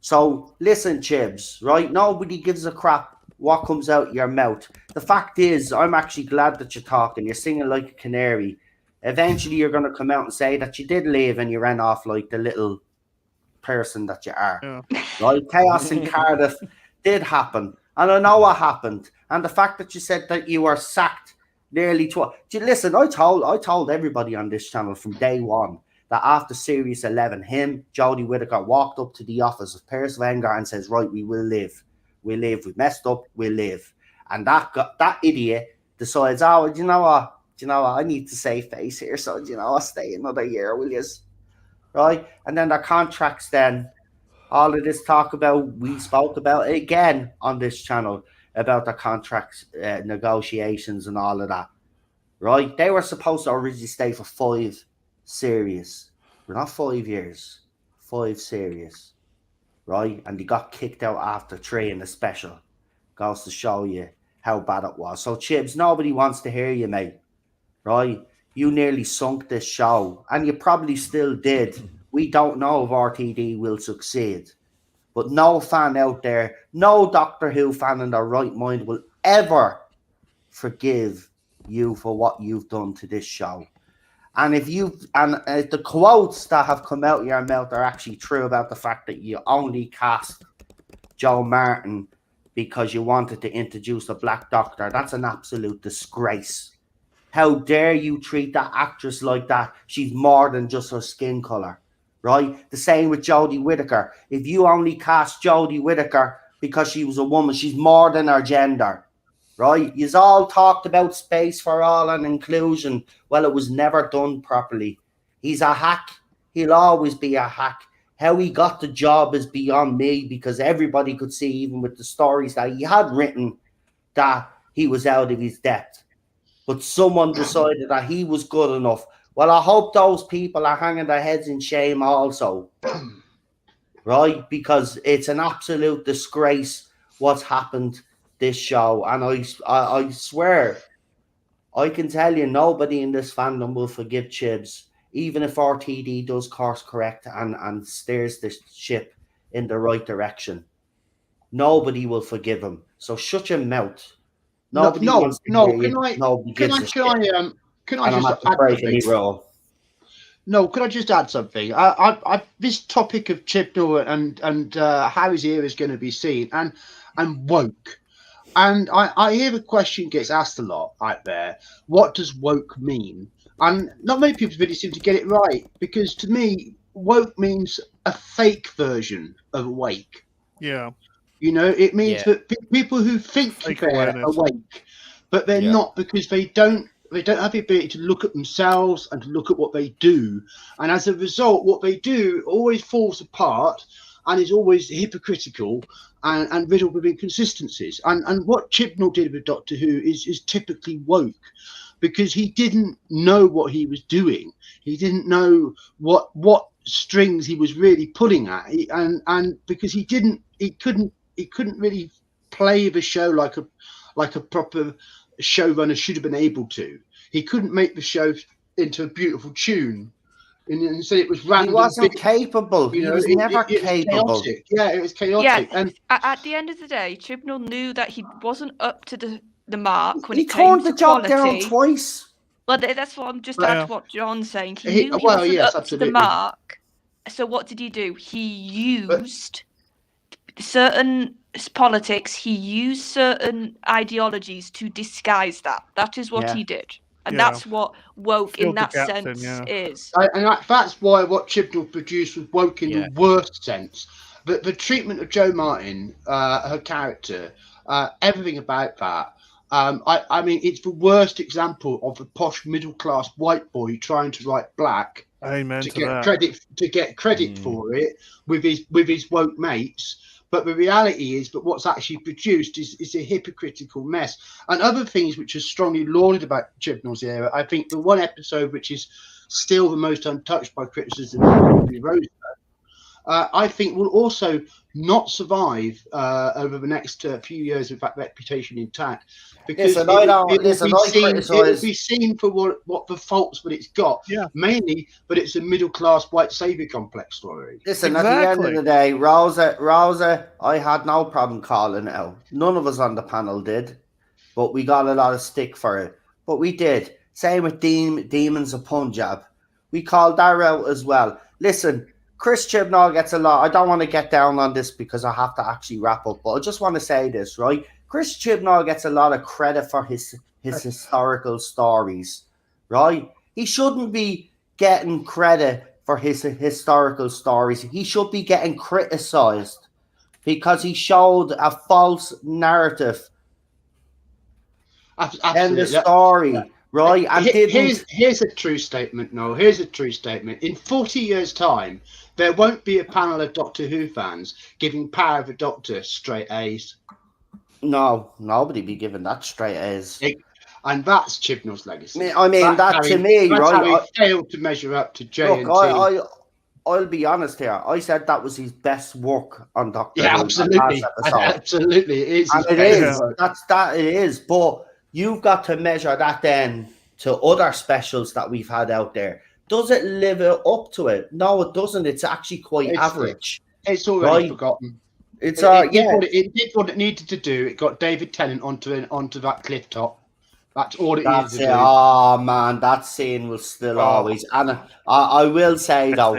So listen, Chibs, right? Nobody gives a crap what comes out your mouth. The fact is, I'm actually glad that you're talking. You're singing like a canary. Eventually, you're going to come out and say that you did leave and you ran off like the little person that you are. Yeah. Right? Chaos in Cardiff did happen. And I know what happened. And the fact that you said that you were sacked nearly twice. Listen, I told everybody on this channel from day one that after Series 11, Jodie Whittaker walked up to the office of Piers Wenger and says, right, we will live. We live. We messed up. We live. And that idiot decides, oh, do you know what? I need to save face here. So, I'll stay another year, will you? Right? And then their contracts then, all of this talk about, we spoke about it again on this channel, about the contracts, negotiations and all of that. Right? They were supposed to originally stay for 5 series. We're not 5 years. 5 series. Right? And they got kicked out after 3 in the special. Goes to show you how bad it was. So, Chibs, nobody wants to hear you, mate. Right? You nearly sunk this show. And you probably still did. We don't know if RTD will succeed. But no fan out there, no Doctor Who fan in their right mind will ever forgive you for what you've done to this show. And if the quotes that have come out of your mouth are actually true about the fact that you only cast Joe Martin because you wanted to introduce a black doctor, that's an absolute disgrace. How dare you treat that actress like that? She's more than just her skin color. right? The same with Jodie Whittaker. If you only cast Jodie Whittaker because she was a woman, she's more than her gender, right? You've all talked about space for all and inclusion. Well, it was never done properly. He's a hack. He'll always be a hack. How he got the job is beyond me, because everybody could see, even with the stories that he had written, that he was out of his depth. But someone decided that he was good enough. Well, I hope those people are hanging their heads in shame also, right? Because it's an absolute disgrace what's happened this show. And I swear, I can tell you, nobody in this fandom will forgive Chibs, even if RTD does course correct and steers the ship in the right direction. Nobody will forgive him. So shut your mouth. Nobody wants to hear you. Nobody gives a shit. Can I just add something? No, could I just add something? This topic of Chibnall and how his era is going to be seen and woke. And I hear the question gets asked a lot out there. What does woke mean? And not many people really seem to get it right, because to me, woke means a fake version of awake. Yeah. You know, it means that people who think they're awake, but they're not, because they don't have the ability to look at themselves and to look at what they do. And as a result, what they do always falls apart and is always hypocritical and riddled with inconsistencies. And what Chibnall did with Doctor Who is typically woke, because he didn't know what he was doing. He didn't know what strings he was really pulling at. And because he couldn't really play the show like a proper showrunner should have been able to. He couldn't make the show into a beautiful tune. And so it was random. He wasn't capable. You know, he was never capable. Chaotic. Yeah, it was chaotic. Yeah, and at the end of the day, Chibnall knew that he wasn't up to the mark when he it came turned to the job quality. down twice. Well, that's what I'm just add to what John's saying. He knew he well, wasn't yes, up absolutely. to the mark. So what did he do? He used certain politics. He used certain ideologies to disguise that. That is what he did. And that's what woke in that sense is. And that's why what Chibnall produced was woke in the worst sense. But the treatment of Jo Martin, her character, everything about that. I mean, it's the worst example of the posh middle class white boy trying to write black. Amen to to get that. to get credit for it with his woke mates. But the reality is that what's actually produced is a hypocritical mess. And other things which are strongly lauded about Chibnall's era, I think the one episode which is still the most untouched by criticism, Rosa, I think will also not survive over the next few years with that reputation intact. Because it will be seen for what the faults that it's got, mainly, but it's a middle-class white saviour complex story. Listen, at the end of the day, Rosa, I had no problem calling it out. None of us on the panel did, but we got a lot of stick for it. But we did. Same with Demons of Punjab. We called that out as well. Listen, Chris Chibnall gets a lot. I don't want to get down on this because I have to actually wrap up, but I just want to say this, right? Chris Chibnall gets a lot of credit for his historical stories, right? He shouldn't be getting credit for his historical stories. He should be getting criticized because he showed a false narrative in the story, right? And here's a true statement, Noel. Here's a true statement. In 40 years' time, there won't be a panel of Doctor Who fans giving Power of the Doctor straight A's. No, nobody be giving that straight A's. And that's Chibnall's legacy. I mean, that's right? How he failed to measure up to JNT. I'll be honest here. I said that was his best work on Doctor Who. Yeah, absolutely. Absolutely. It is. And it is. It is. But you've got to measure that then to other specials that we've had out there. Does it live up to it? No, it doesn't. It's actually quite average. It's already forgotten. It did what it needed to do. It got David Tennant onto that cliff top. That's all it needed to do. Oh man, that scene was still always. And I will say though,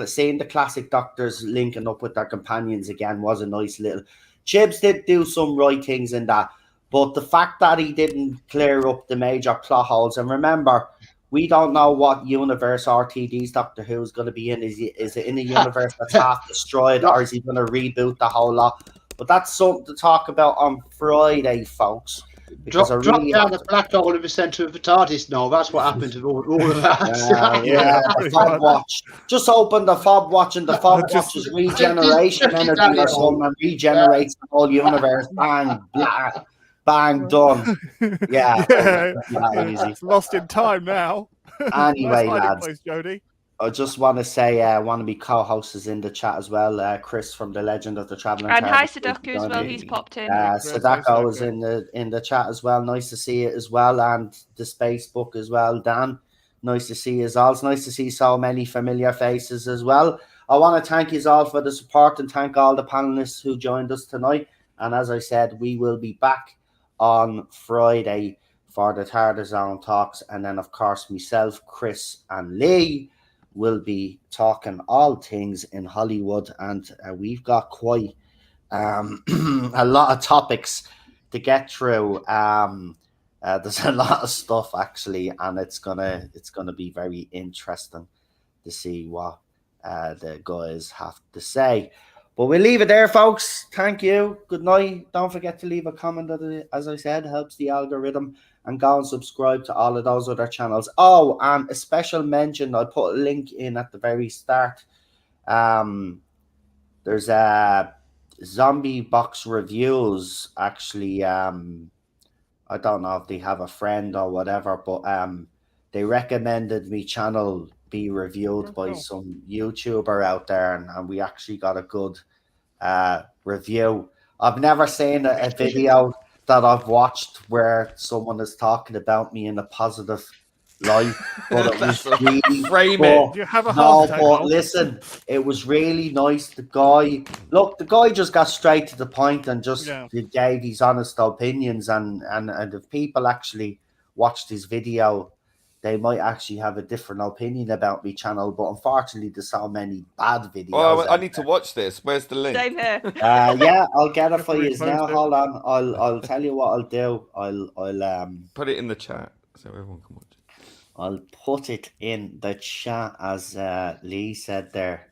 seeing the classic Doctors linking up with their companions again was a nice little. Chibs did do some right things in that, but the fact that he didn't clear up the major plot holes, and remember, we don't know what universe RTD's Doctor Who is going to be in. Is it in a universe that's half destroyed, or is he going to reboot the whole lot? But that's something to talk about on Friday, folks. Because Drop down the black hole in the centre of the TARDIS now. That's what happened to all of that. The Fob Watch. Just open the Fob Watch, and the Fob Watch is regeneration energy or something, and regenerates the whole universe. Bang, bang, done. Yeah. It's lost in time now. Anyway, nice lads. place, Jody. I just want to say, one of my co-hosts is in the chat as well. Chris from the Legend of the Traveling. And hi, Sadako as well. He's popped in. Sadako is in the chat as well. Nice to see it as well, and the Spacebook as well. Dan, nice to see you all. It's nice to see so many familiar faces as well. I want to thank you all for the support and thank all the panelists who joined us tonight. And as I said, we will be back on Friday for the TARDIS talks, and then of course myself, Chris, and Lee will be talking all things in Hollywood, and we've got quite a lot of topics to get through. There's a lot of stuff actually, and it's gonna be very interesting to see what the guys have to say. But we'll leave it there, folks. Thank you. Good night. Don't forget to leave a comment. As I said, helps the algorithm. And go and subscribe to all of those other channels. Oh, and a special mention. I put a link in at the very start. There's a Zombie Box Reviews. Actually, I don't know if they have a friend or whatever, but they recommended me channel be reviewed by some YouTuber out there, and we actually got a good review. I've never seen a video that I've watched where someone is talking about me in a positive light, but it was really frame it. You have a heart attack, but listen, it was really nice. The guy just got straight to the point and just gave his honest opinions, and if people actually watched his video, they might actually have a different opinion about my channel, but unfortunately there's so many bad videos. Oh, I need to watch this. Where's the link? Same here. Yeah, I'll get it for you now. Hold on. I'll tell you what I'll do. I'll put it in the chat so everyone can watch it. I'll put it in the chat as Lee said there.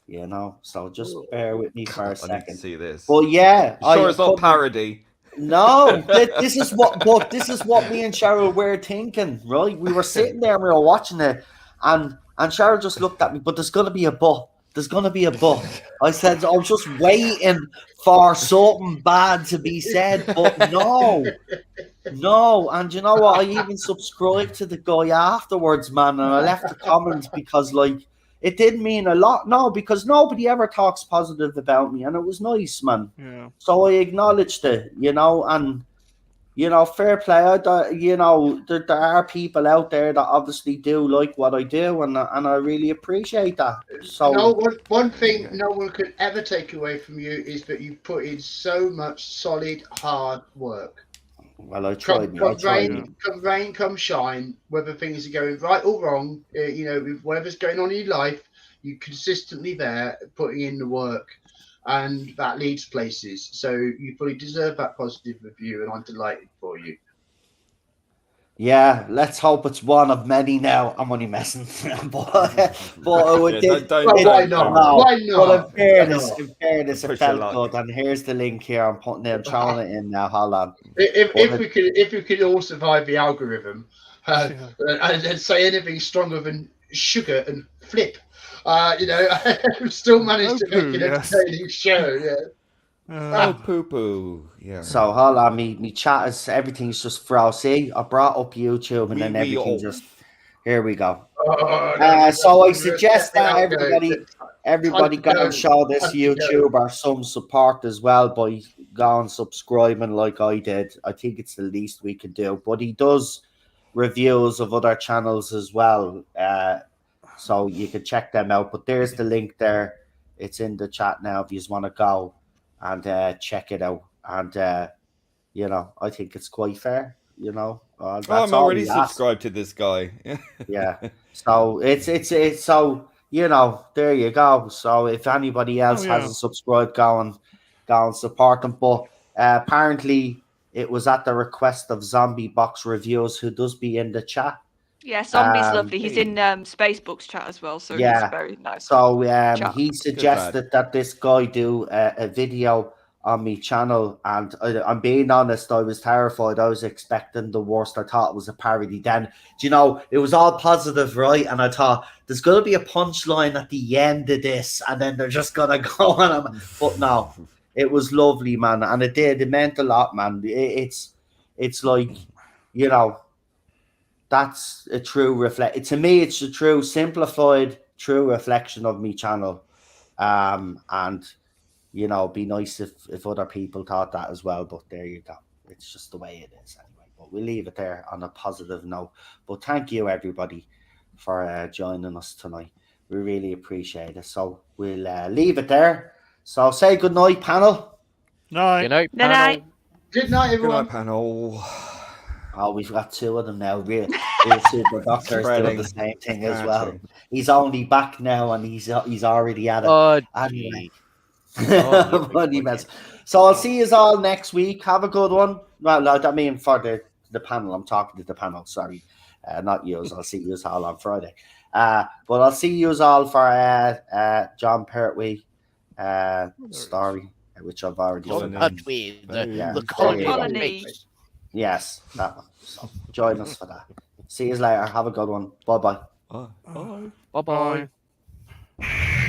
You know, so just bear with me for a second. I need to see this. Well, yeah. Sure, it's not parody. No, this is what me and Cheryl were thinking, right? We were sitting there and we were watching it, and Cheryl just looked at me, but there's gonna be a but. There's gonna be a but. I said, I was just waiting for something bad to be said, but no. And you know what? I even subscribed to the guy afterwards, man, and I left the comments because it did mean a lot. No, because nobody ever talks positive about me, and it was nice, man. Yeah. So I acknowledged it, and fair play. There are people out there that obviously do like what I do, and I really appreciate that. So one thing no one could ever take away from you is that you put in so much solid, hard work. Well, I tried. Come rain, come shine, whether things are going right or wrong, with whatever's going on in your life, you're consistently there putting in the work, and that leads places. So you fully deserve that positive review, and I'm delighted for you. Yeah, let's hope it's one of many now. I'm only messing. but why not? But in fairness, it felt good. And here's the link here. I'm throwing it in now. Hold on. If we could all survive the algorithm and say anything stronger than sugar and flip, still manage to make an entertaining show. Yeah. Poo-poo. Yeah. So hold on, me chat is everything's just frozen. I brought up YouTube and then everything just here we go. So I suggest that everybody go and show this YouTuber some support as well by going subscribing like I did. I think it's the least we can do. But he does reviews of other channels as well. So you can check them out. But there's the link there. It's in the chat now if you just want to go and check it out. And I think it's quite fair. That's I'm already subscribed to this guy. Yeah. So it's so there you go. So if anybody else hasn't subscribed, go and support them. But apparently it was at the request of Zombie Box Reviews, who does be in the chat. Yeah, Zombie's Um, lovely. He's in Spacebooks chat as well, so Yeah. he's very nice. So Chat. he suggested that this guy do a video on me channel, and I'm being honest, I was terrified. I was expecting the worst. I thought it was a parody. Then, do you know, it was all positive, right? And I thought there's going to be a punchline at the end of this, and then they're just going to go on. But no, it was lovely, man, and it did. It meant a lot, man. It's like, you know, that's a true reflect. To me, it's a true simplified, true reflection of me channel. And you know, be nice if other people thought that as well. But there you go. It's just the way it is anyway. But we'll leave it there on a positive note. But thank you everybody for joining us tonight. We really appreciate it. So we'll leave it there. So say good night, panel. Night. Good night, Night, panel. night. Good night, Good everyone. night, panel. Oh, we've got two of them now. Real super doctors doing Spreading. the same thing as Catching. well. He's only back now, and he's already at it. Oh, Anyway. Oh, Bloody mess. So I'll see you all next week. Have a good one. Well, no, I mean for the panel. I'm talking to the panel. Sorry, not yous. I'll see you all on Friday. But I'll see you all for John Pertwee story, which I've already Colony. done. Pertwee, Yeah, the there you colony. go. Colony. Yes, that one. So join us for that. See you later. Have a good one. Bye bye. Bye. Bye bye.